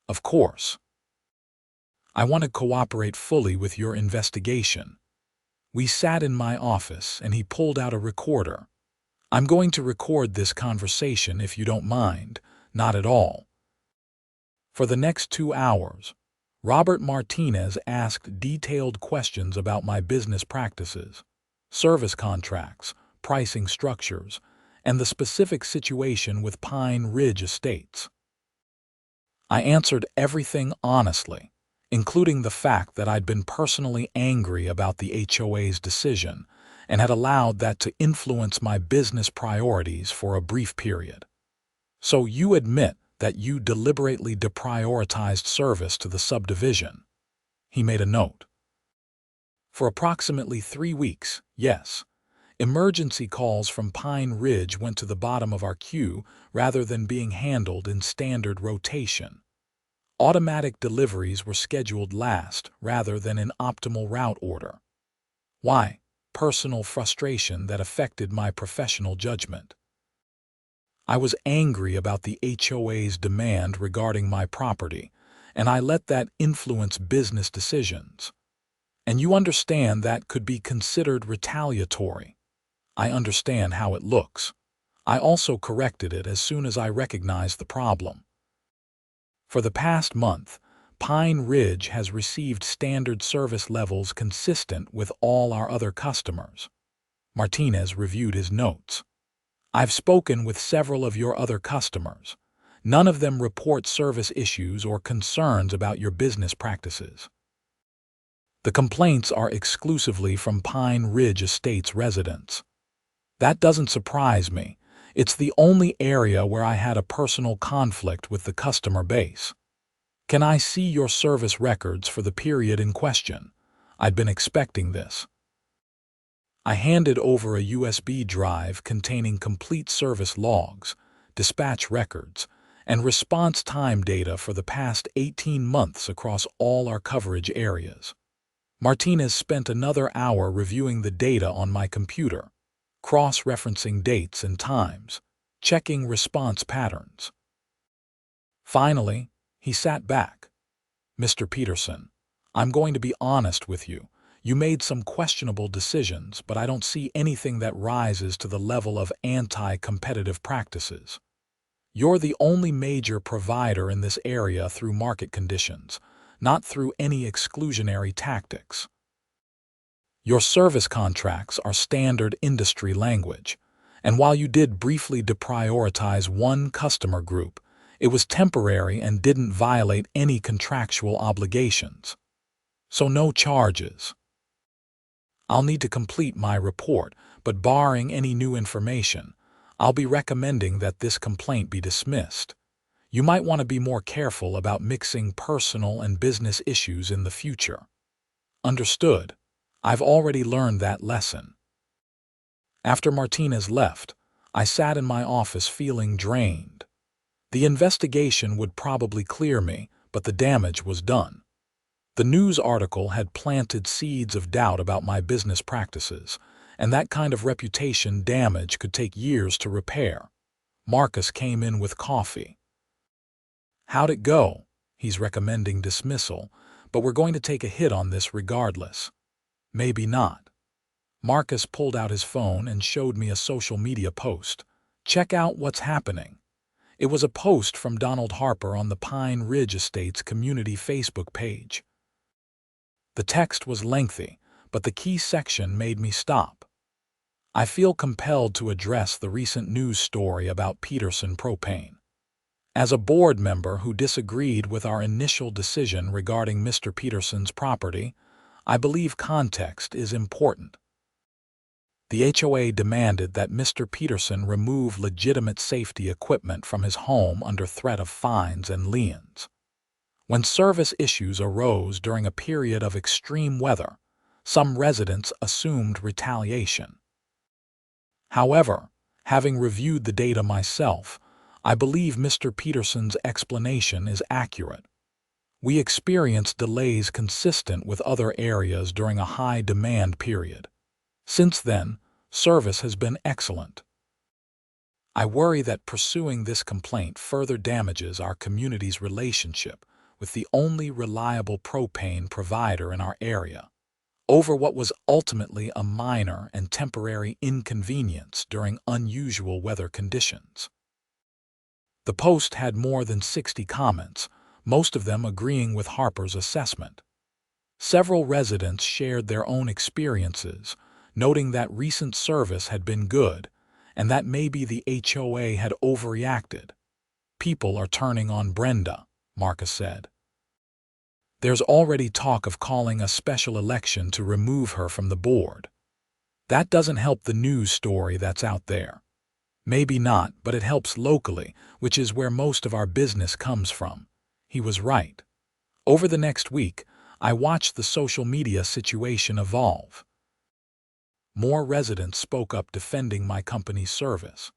"Of course. I want to cooperate fully with your investigation." We sat in my office and he pulled out a recorder. "I'm going to record this conversation if you don't mind." "Not at all." For the next 2 hours, Robert Martinez asked detailed questions about my business practices, service contracts, pricing structures, and the specific situation with Pine Ridge Estates. I answered everything honestly, including the fact that I'd been personally angry about the HOA's decision and had allowed that to influence my business priorities for a brief period. "So you admit that you deliberately deprioritized service to the subdivision?" He made a note. "For approximately 3 weeks, yes. Emergency calls from Pine Ridge went to the bottom of our queue rather than being handled in standard rotation. Automatic deliveries were scheduled last rather than in optimal route order. Why? Personal frustration that affected my professional judgment. I was angry about the HOA's demand regarding my property, and I let that influence business decisions. And you understand that could be considered retaliatory. I understand how it looks. I also corrected it as soon as I recognized the problem. For the past month, Pine Ridge has received standard service levels consistent with all our other customers." Martinez reviewed his notes. "I've spoken with several of your other customers. None of them report service issues or concerns about your business practices. The complaints are exclusively from Pine Ridge Estates residents. That doesn't surprise me. It's the only area where I had a personal conflict with the customer base. Can I see your service records for the period in question? I'd been expecting this." I handed over a USB drive containing complete service logs, dispatch records, and response time data for the past 18 months across all our coverage areas. Martinez spent another hour reviewing the data on my computer, cross-referencing dates and times, checking response patterns. Finally, he sat back. "Mr. Peterson, I'm going to be honest with you. You made some questionable decisions, but I don't see anything that rises to the level of anti-competitive practices. You're the only major provider in this area through market conditions, not through any exclusionary tactics. Your service contracts are standard industry language, and while you did briefly deprioritize one customer group, it was temporary and didn't violate any contractual obligations. So no charges. I'll need to complete my report, but barring any new information, I'll be recommending that this complaint be dismissed. You might want to be more careful about mixing personal and business issues in the future." "Understood. I've already learned that lesson." After Martinez left, I sat in my office feeling drained. The investigation would probably clear me, but the damage was done. The news article had planted seeds of doubt about my business practices, and that kind of reputation damage could take years to repair. Marcus came in with coffee. "How'd it go?" He's recommending dismissal, but we're going to take a hit on this regardless. "Maybe not." Marcus pulled out his phone and showed me a social media post. "Check out what's happening." It was a post from Donald Harper on the Pine Ridge Estates community Facebook page. The text was lengthy, but the key section made me stop. "I feel compelled to address the recent news story about Peterson Propane. As a board member who disagreed with our initial decision regarding Mr. Peterson's property, I believe context is important. The HOA demanded that Mr. Peterson remove legitimate safety equipment from his home under threat of fines and liens. When service issues arose during a period of extreme weather, some residents assumed retaliation. However, having reviewed the data myself, I believe Mr. Peterson's explanation is accurate. We experienced delays consistent with other areas during a high-demand period. Since then, service has been excellent. I worry that pursuing this complaint further damages our community's relationship with the only reliable propane provider in our area, over what was ultimately a minor and temporary inconvenience during unusual weather conditions." The post had more than 60 comments, most of them agreeing with Harper's assessment. Several residents shared their own experiences, noting that recent service had been good and that maybe the HOA had overreacted. "People are turning on Brenda," Marcus said. "There's already talk of calling a special election to remove her from the board. That doesn't help the news story that's out there. Maybe not, but it helps locally, which is where most of our business comes from." He was right. Over the next week, I watched the social media situation evolve. More residents spoke up defending my company's service.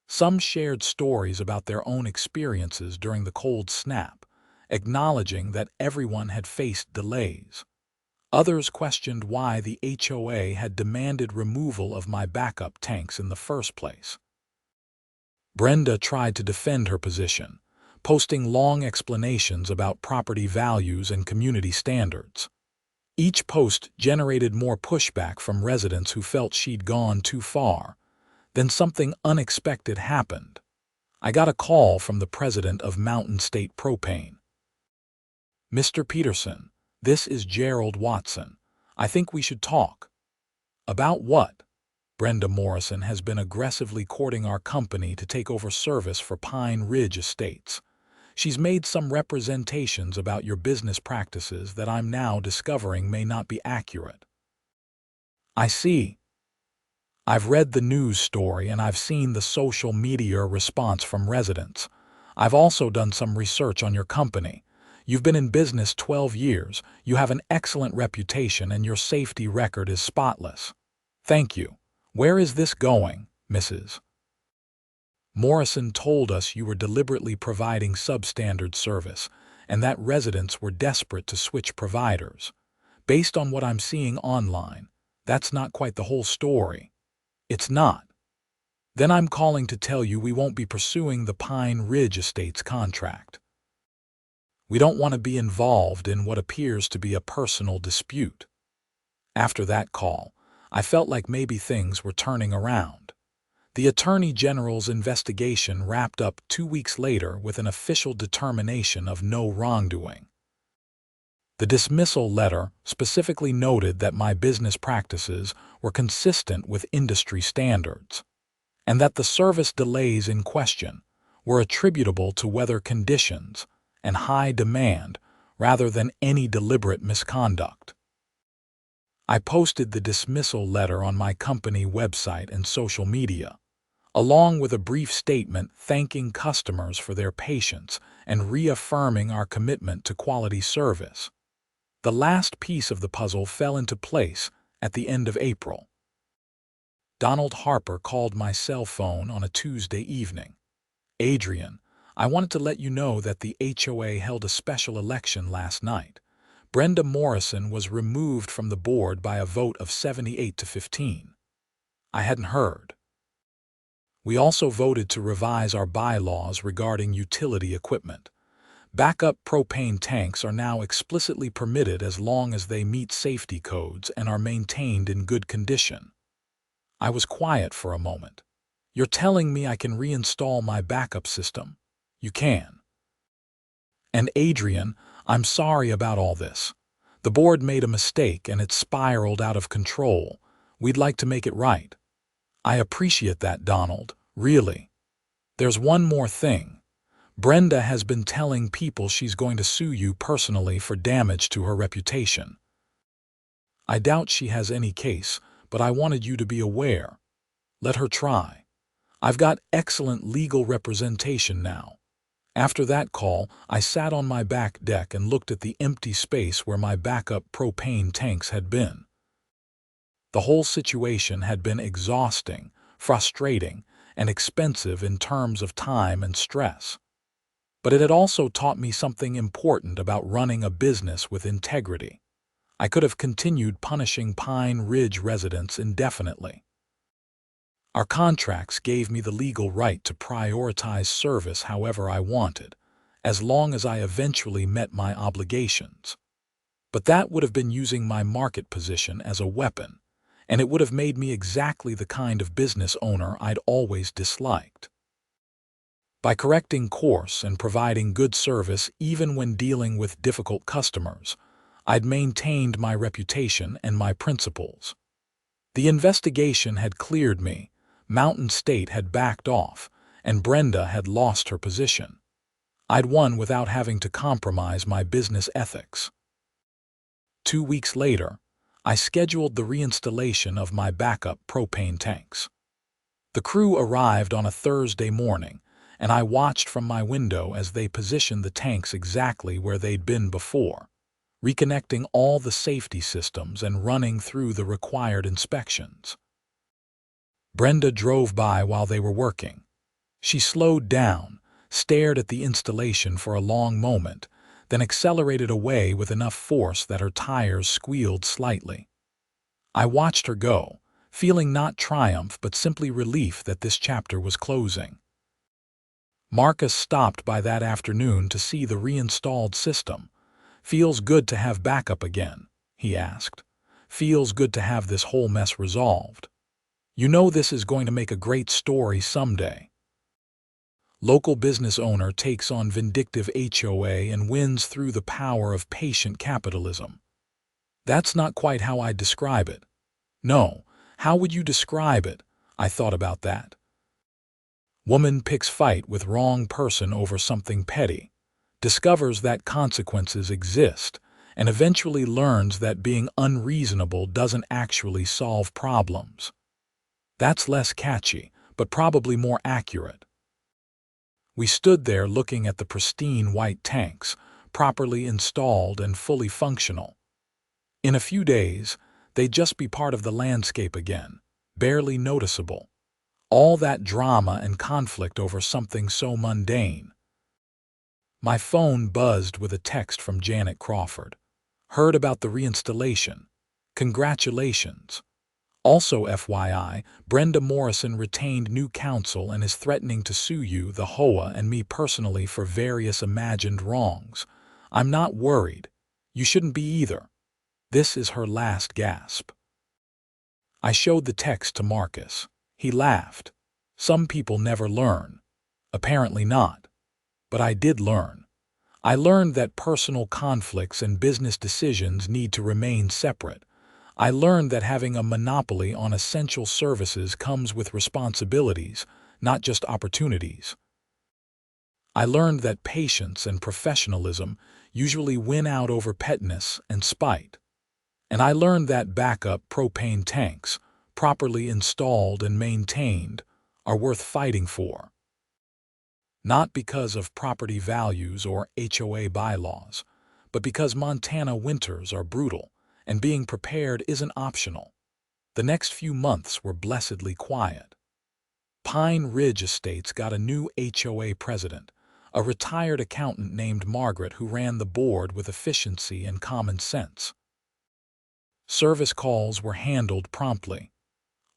Some shared stories about their own experiences during the cold snap, acknowledging that everyone had faced delays. Others questioned why the HOA had demanded removal of my backup tanks in the first place. Brenda tried to defend her position, posting long explanations about property values and community standards. Each post generated more pushback from residents who felt she'd gone too far. Then something unexpected happened. I got a call from the president of Mountain State Propane. "Mr. Peterson, this is Gerald Watson. I think we should talk." "About what?" "Brenda Morrison has been aggressively courting our company to take over service for Pine Ridge Estates. She's made some representations about your business practices that I'm now discovering may not be accurate." "I see. I've read the news story and I've seen the social media response from residents. I've also done some research on your company. You've been in business 12 years, you have an excellent reputation, and your safety record is spotless. Thank you. Where is this going, Mrs. Morrison told us you were deliberately providing substandard service, and that residents were desperate to switch providers. Based on what I'm seeing online, that's not quite the whole story. It's not. Then I'm calling to tell you we won't be pursuing the Pine Ridge Estates contract. We don't want to be involved in what appears to be a personal dispute. After that call, I felt like maybe things were turning around. The Attorney General's investigation wrapped up 2 weeks later with an official determination of no wrongdoing. The dismissal letter specifically noted that my business practices were consistent with industry standards, and that the service delays in question were attributable to weather conditions and high demand rather than any deliberate misconduct. I posted the dismissal letter on my company website and social media, along with a brief statement thanking customers for their patience and reaffirming our commitment to quality service. The last piece of the puzzle fell into place at the end of April. Donald Harper called my cell phone on a Tuesday evening. Adrian, I wanted to let you know that the HOA held a special election last night. Brenda Morrison was removed from the board by a vote of 78 to 15. I hadn't heard. We also voted to revise our bylaws regarding utility equipment. Backup propane tanks are now explicitly permitted as long as they meet safety codes and are maintained in good condition. I was quiet for a moment. You're telling me I can reinstall my backup system? You can. And Adrian, I'm sorry about all this. The board made a mistake and it spiraled out of control. We'd like to make it right. I appreciate that, Donald, really. There's one more thing. Brenda has been telling people she's going to sue you personally for damage to her reputation. I doubt she has any case, but I wanted you to be aware. Let her try. I've got excellent legal representation now. After that call, I sat on my back deck and looked at the empty space where my backup propane tanks had been. The whole situation had been exhausting, frustrating, and expensive in terms of time and stress. But it had also taught me something important about running a business with integrity. I could have continued punishing Pine Ridge residents indefinitely. Our contracts gave me the legal right to prioritize service however I wanted, as long as I eventually met my obligations. But that would have been using my market position as a weapon, and it would have made me exactly the kind of business owner I'd always disliked. By correcting course and providing good service even when dealing with difficult customers, I'd maintained my reputation and my principles. The investigation had cleared me, Mountain State had backed off, and Brenda had lost her position. I'd won without having to compromise my business ethics. 2 weeks later, I scheduled the reinstallation of my backup propane tanks. The crew arrived on a Thursday morning, and I watched from my window as they positioned the tanks exactly where they'd been before, reconnecting all the safety systems and running through the required inspections. Brenda drove by while they were working. She slowed down, stared at the installation for a long moment, then accelerated away with enough force that her tires squealed slightly. I watched her go, feeling not triumph but simply relief that this chapter was closing. Marcus stopped by that afternoon to see the reinstalled system. "Feels good to have backup again," he asked. "Feels good to have this whole mess resolved. You know this is going to make a great story someday." Local business owner takes on vindictive HOA and wins through the power of patient capitalism. That's not quite how I'd describe it. No, how would you describe it? I thought about that. Woman picks fight with wrong person over something petty, discovers that consequences exist, and eventually learns that being unreasonable doesn't actually solve problems. That's less catchy, but probably more accurate. We stood there looking at the pristine white tanks, properly installed and fully functional. In a few days, They'd just be part of the landscape again, barely noticeable. All that drama and conflict over something so mundane. My phone buzzed with a text from Janet Crawford. Heard about the reinstallation. Congratulations. Also FYI, Brenda Morrison retained new counsel and is threatening to sue you, the HOA, and me personally for various imagined wrongs. I'm not worried. You shouldn't be either. This is her last gasp. I showed the text to Marcus. He laughed. Some people never learn. Apparently not. But I did learn. I learned that personal conflicts and business decisions need to remain separate. I learned that having a monopoly on essential services comes with responsibilities, not just opportunities. I learned that patience and professionalism usually win out over pettiness and spite. And I learned that backup propane tanks, properly installed and maintained, are worth fighting for. Not because of property values or HOA bylaws, but because Montana winters are brutal, and being prepared isn't optional. The next few months were blessedly quiet. Pine Ridge Estates got a new HOA president, a retired accountant named Margaret who ran the board with efficiency and common sense. Service calls were handled promptly.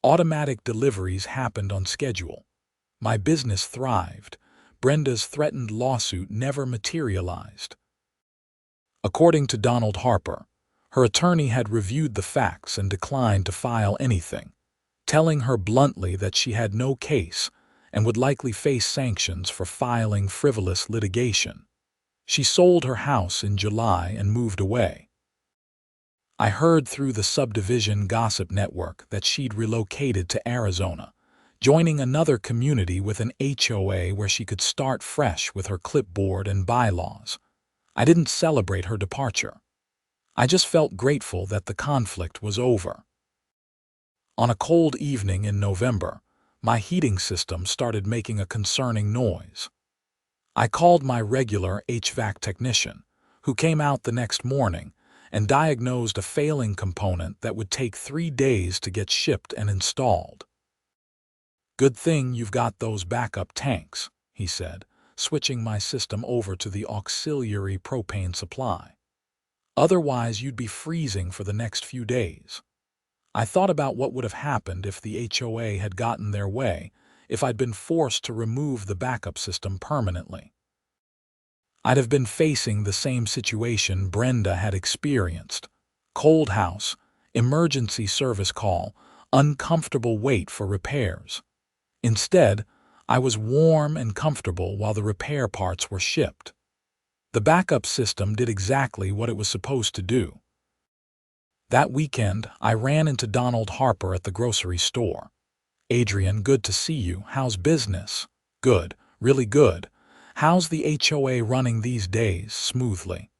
Automatic deliveries happened on schedule. My business thrived. Brenda's threatened lawsuit never materialized. According to Donald Harper, her attorney had reviewed the facts and declined to file anything, telling her bluntly that she had no case and would likely face sanctions for filing frivolous litigation. She sold her house in July and moved away. I heard through the subdivision gossip network that she'd relocated to Arizona, joining another community with an HOA where she could start fresh with her clipboard and bylaws. I didn't celebrate her departure. I just felt grateful that the conflict was over. On a cold evening in November, my heating system started making a concerning noise. I called my regular HVAC technician, who came out the next morning and diagnosed a failing component that would take 3 days to get shipped and installed. "Good thing you've got those backup tanks," he said, switching my system over to the auxiliary propane supply. "Otherwise, you'd be freezing for the next few days." I thought about what would have happened if the HOA had gotten their way, if I'd been forced to remove the backup system permanently. I'd have been facing the same situation Brenda had experienced: cold house, emergency service call, uncomfortable wait for repairs. Instead, I was warm and comfortable while the repair parts were shipped. The backup system did exactly what it was supposed to do. That weekend, I ran into Donald Harper at the grocery store. "Adrian, good to see you. How's business?" "Good, really good." "How's the HOA running these days?" "Smoothly."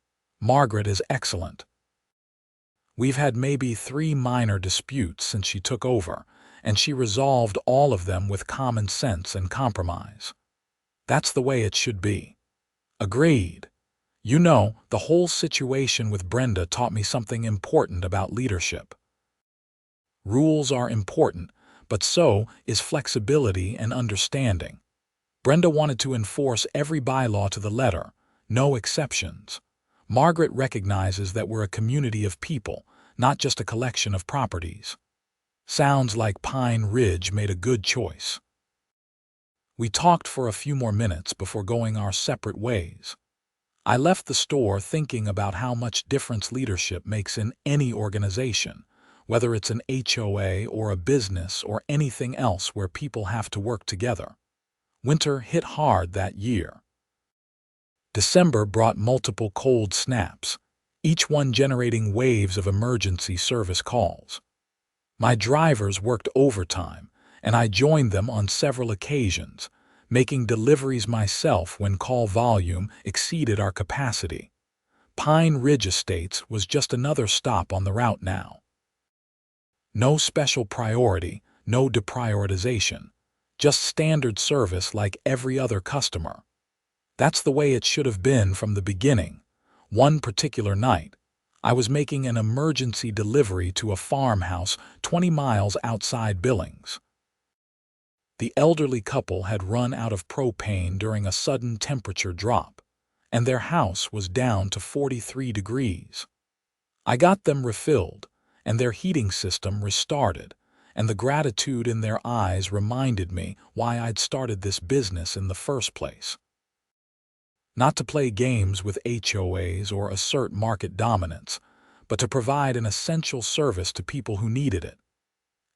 "Margaret is excellent." "We've had maybe 3 minor disputes since she took over, and she resolved all of them with common sense and compromise." "That's the way it should be." "Agreed." "You know, the whole situation with Brenda taught me something important about leadership. Rules are important, but so is flexibility and understanding." Brenda wanted to enforce every bylaw to the letter, no exceptions. Margaret recognizes that we're a community of people, not just a collection of properties. Sounds like Pine Ridge made a good choice. We talked for a few more minutes before going our separate ways. I left the store thinking about how much difference leadership makes in any organization, whether it's an HOA or a business or anything else where people have to work together. Winter hit hard that year. December brought multiple cold snaps, each one generating waves of emergency service calls. My drivers worked overtime, and I joined them on several occasions, making deliveries myself when call volume exceeded our capacity. Pine Ridge Estates was just another stop on the route now. No special priority, no deprioritization, just standard service like every other customer. That's the way it should have been from the beginning. One particular night, I was making an emergency delivery to a farmhouse 20 miles outside Billings. The elderly couple had run out of propane during a sudden temperature drop, and their house was down to 43 degrees. I got them refilled, and their heating system restarted, and the gratitude in their eyes reminded me why I'd started this business in the first place. Not to play games with HOAs or assert market dominance, but to provide an essential service to people who needed it.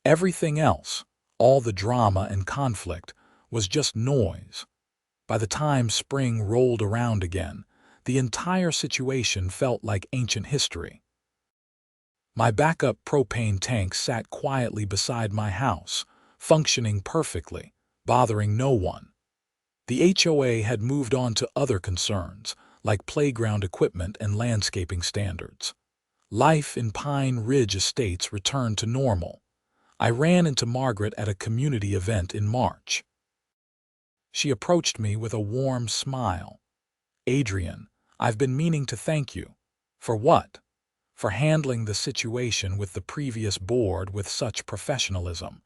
Everything else, all the drama and conflict, was just noise. By the time spring rolled around again, the entire situation felt like ancient history. My backup propane tank sat quietly beside my house, functioning perfectly, bothering no one. The HOA had moved on to other concerns, like playground equipment and landscaping standards. Life in Pine Ridge Estates returned to normal. I ran into Margaret at a community event in March. She approached me with a warm smile. "Adrian, I've been meaning to thank you." "For what?" "For handling the situation with the previous board with such professionalism.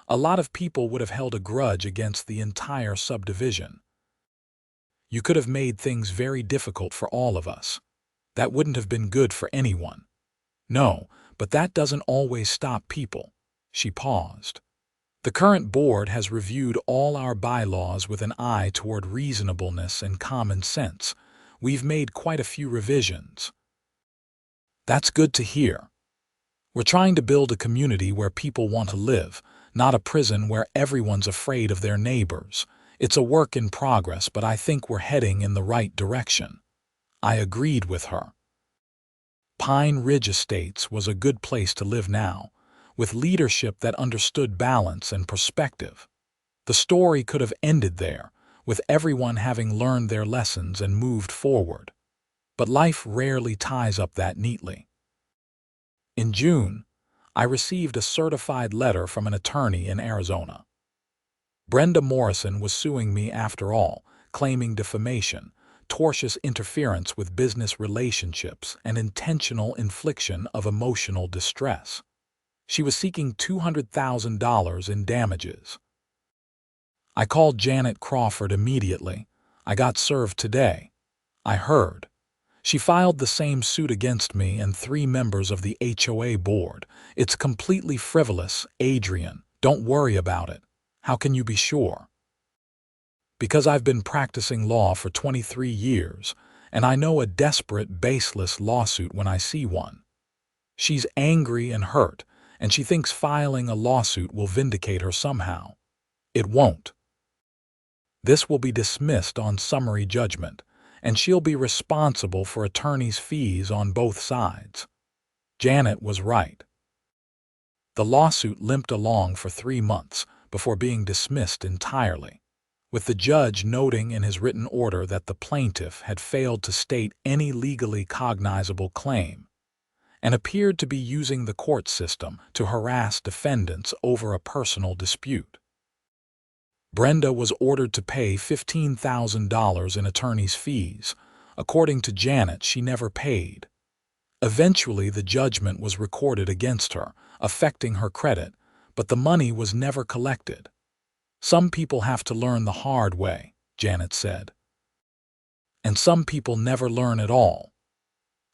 A lot of people would have held a grudge against the entire subdivision. You could have made things very difficult for all of us. That wouldn't have been good for anyone." "No, but that doesn't always stop people." She paused. "The current board has reviewed all our bylaws with an eye toward reasonableness and common sense. We've made quite a few revisions." "That's good to hear. We're trying to build a community where people want to live, not a prison where everyone's afraid of their neighbors. It's a work in progress, but I think we're heading in the right direction." I agreed with her. Pine Ridge Estates was a good place to live now, with leadership that understood balance and perspective. The story could have ended there, with everyone having learned their lessons and moved forward. But life rarely ties up that neatly. In June, I received a certified letter from an attorney in Arizona. Brenda Morrison was suing me after all, claiming defamation, tortious interference with business relationships, and intentional infliction of emotional distress. She was seeking $200,000 in damages. I called Janet Crawford immediately. "I got served today," I heard. "She filed the same suit against me and 3 members of the HOA board. It's completely frivolous, Adrian. Don't worry about it." "How can you be sure?" "Because I've been practicing law for 23 years, and I know a desperate, baseless lawsuit when I see one." She's angry and hurt, and she thinks filing a lawsuit will vindicate her somehow. It won't. This will be dismissed on summary judgment, and she'll be responsible for attorney's fees on both sides. Janet was right. The lawsuit limped along for 3 months before being dismissed entirely, with the judge noting in his written order that the plaintiff had failed to state any legally cognizable claim and appeared to be using the court system to harass defendants over a personal dispute. Brenda was ordered to pay $15,000 in attorney's fees. According to Janet, she never paid. Eventually, the judgment was recorded against her, affecting her credit, but the money was never collected. "Some people have to learn the hard way," Janet said. "And some people never learn at all."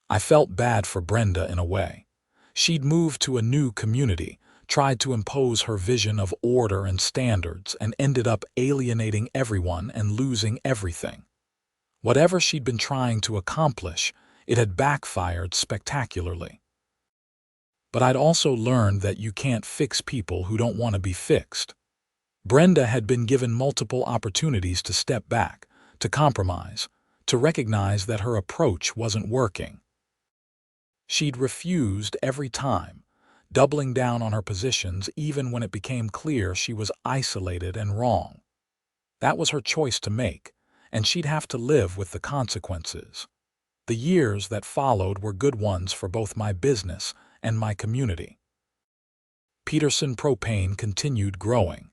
I felt bad for Brenda in a way. She'd moved to a new community, tried to impose her vision of order and standards, and ended up alienating everyone and losing everything. Whatever she'd been trying to accomplish, it had backfired spectacularly. But I'd also learned that you can't fix people who don't want to be fixed. Brenda had been given multiple opportunities to step back, to compromise, to recognize that her approach wasn't working. She'd refused every time, doubling down on her positions even when it became clear she was isolated and wrong. That was her choice to make, and she'd have to live with the consequences. The years that followed were good ones for both my business and my community. Peterson Propane continued growing,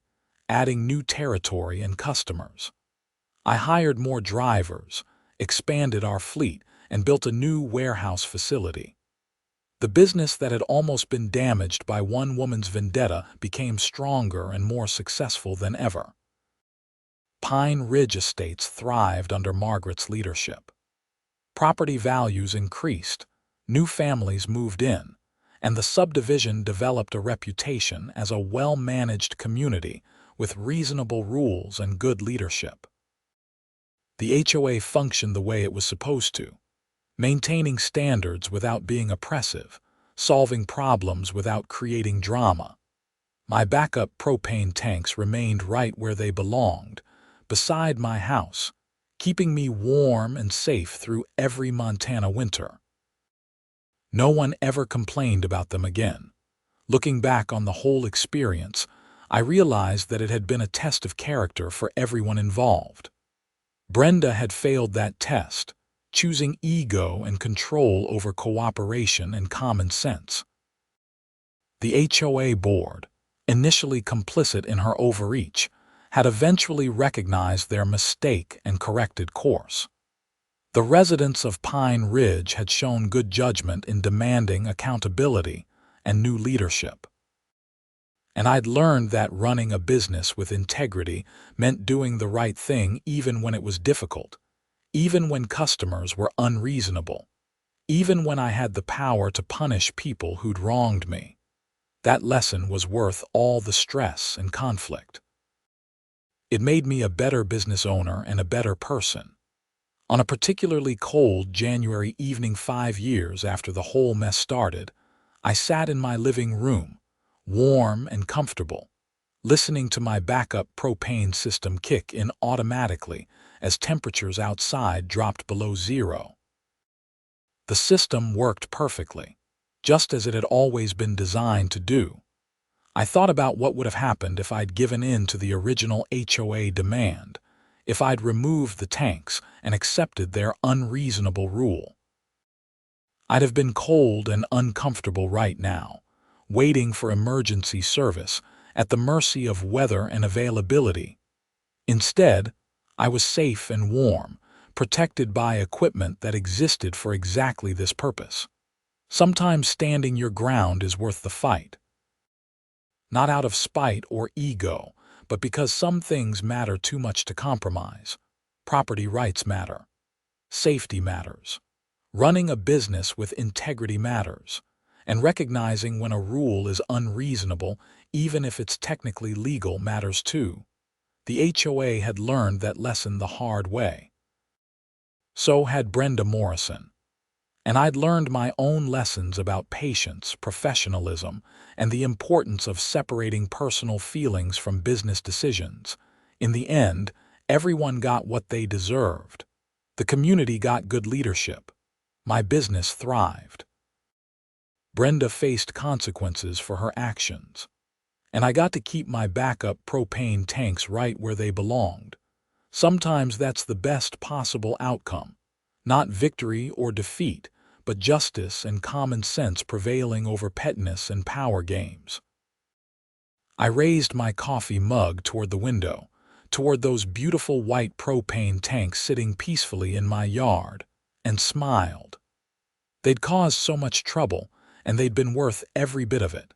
adding new territory and customers. I hired more drivers, expanded our fleet, and built a new warehouse facility. The business that had almost been damaged by one woman's vendetta became stronger and more successful than ever. Pine Ridge Estates thrived under Margaret's leadership. Property values increased, new families moved in, and the subdivision developed a reputation as a well-managed community with reasonable rules and good leadership. The HOA functioned the way it was supposed to, maintaining standards without being oppressive, solving problems without creating drama. My backup propane tanks remained right where they belonged, beside my house, keeping me warm and safe through every Montana winter. No one ever complained about them again. Looking back on the whole experience, I realized that it had been a test of character for everyone involved. Brenda had failed that test, choosing ego and control over cooperation and common sense. The HOA board, initially complicit in her overreach, had eventually recognized their mistake and corrected course. The residents of Pine Ridge had shown good judgment in demanding accountability and new leadership. And I'd learned that running a business with integrity meant doing the right thing even when it was difficult, even when customers were unreasonable, even when I had the power to punish people who'd wronged me. That lesson was worth all the stress and conflict. It made me a better business owner and a better person. On a particularly cold January evening 5 years after the whole mess started, I sat in my living room, warm and comfortable, listening to my backup propane system kick in automatically as temperatures outside dropped below zero. The system worked perfectly, just as it had always been designed to do. I thought about what would have happened if I'd given in to the original HOA demand, if I'd removed the tanks and accepted their unreasonable rule. I'd have been cold and uncomfortable right now, waiting for emergency service, at the mercy of weather and availability. Instead, I was safe and warm, protected by equipment that existed for exactly this purpose. Sometimes standing your ground is worth the fight. Not out of spite or ego, but because some things matter too much to compromise. Property rights matter. Safety matters. Running a business with integrity matters. And recognizing when a rule is unreasonable, even if it's technically legal, matters too. The HOA had learned that lesson the hard way. So had Brenda Morrison. And I'd learned my own lessons about patience, professionalism, and the importance of separating personal feelings from business decisions. In the end, everyone got what they deserved. The community got good leadership. My business thrived. Brenda faced consequences for her actions, and I got to keep my backup propane tanks right where they belonged. Sometimes that's the best possible outcome, not victory or defeat, but justice and common sense prevailing over pettiness and power games. I raised my coffee mug toward the window, toward those beautiful white propane tanks sitting peacefully in my yard, and smiled. They'd caused so much trouble, and they'd been worth every bit of it.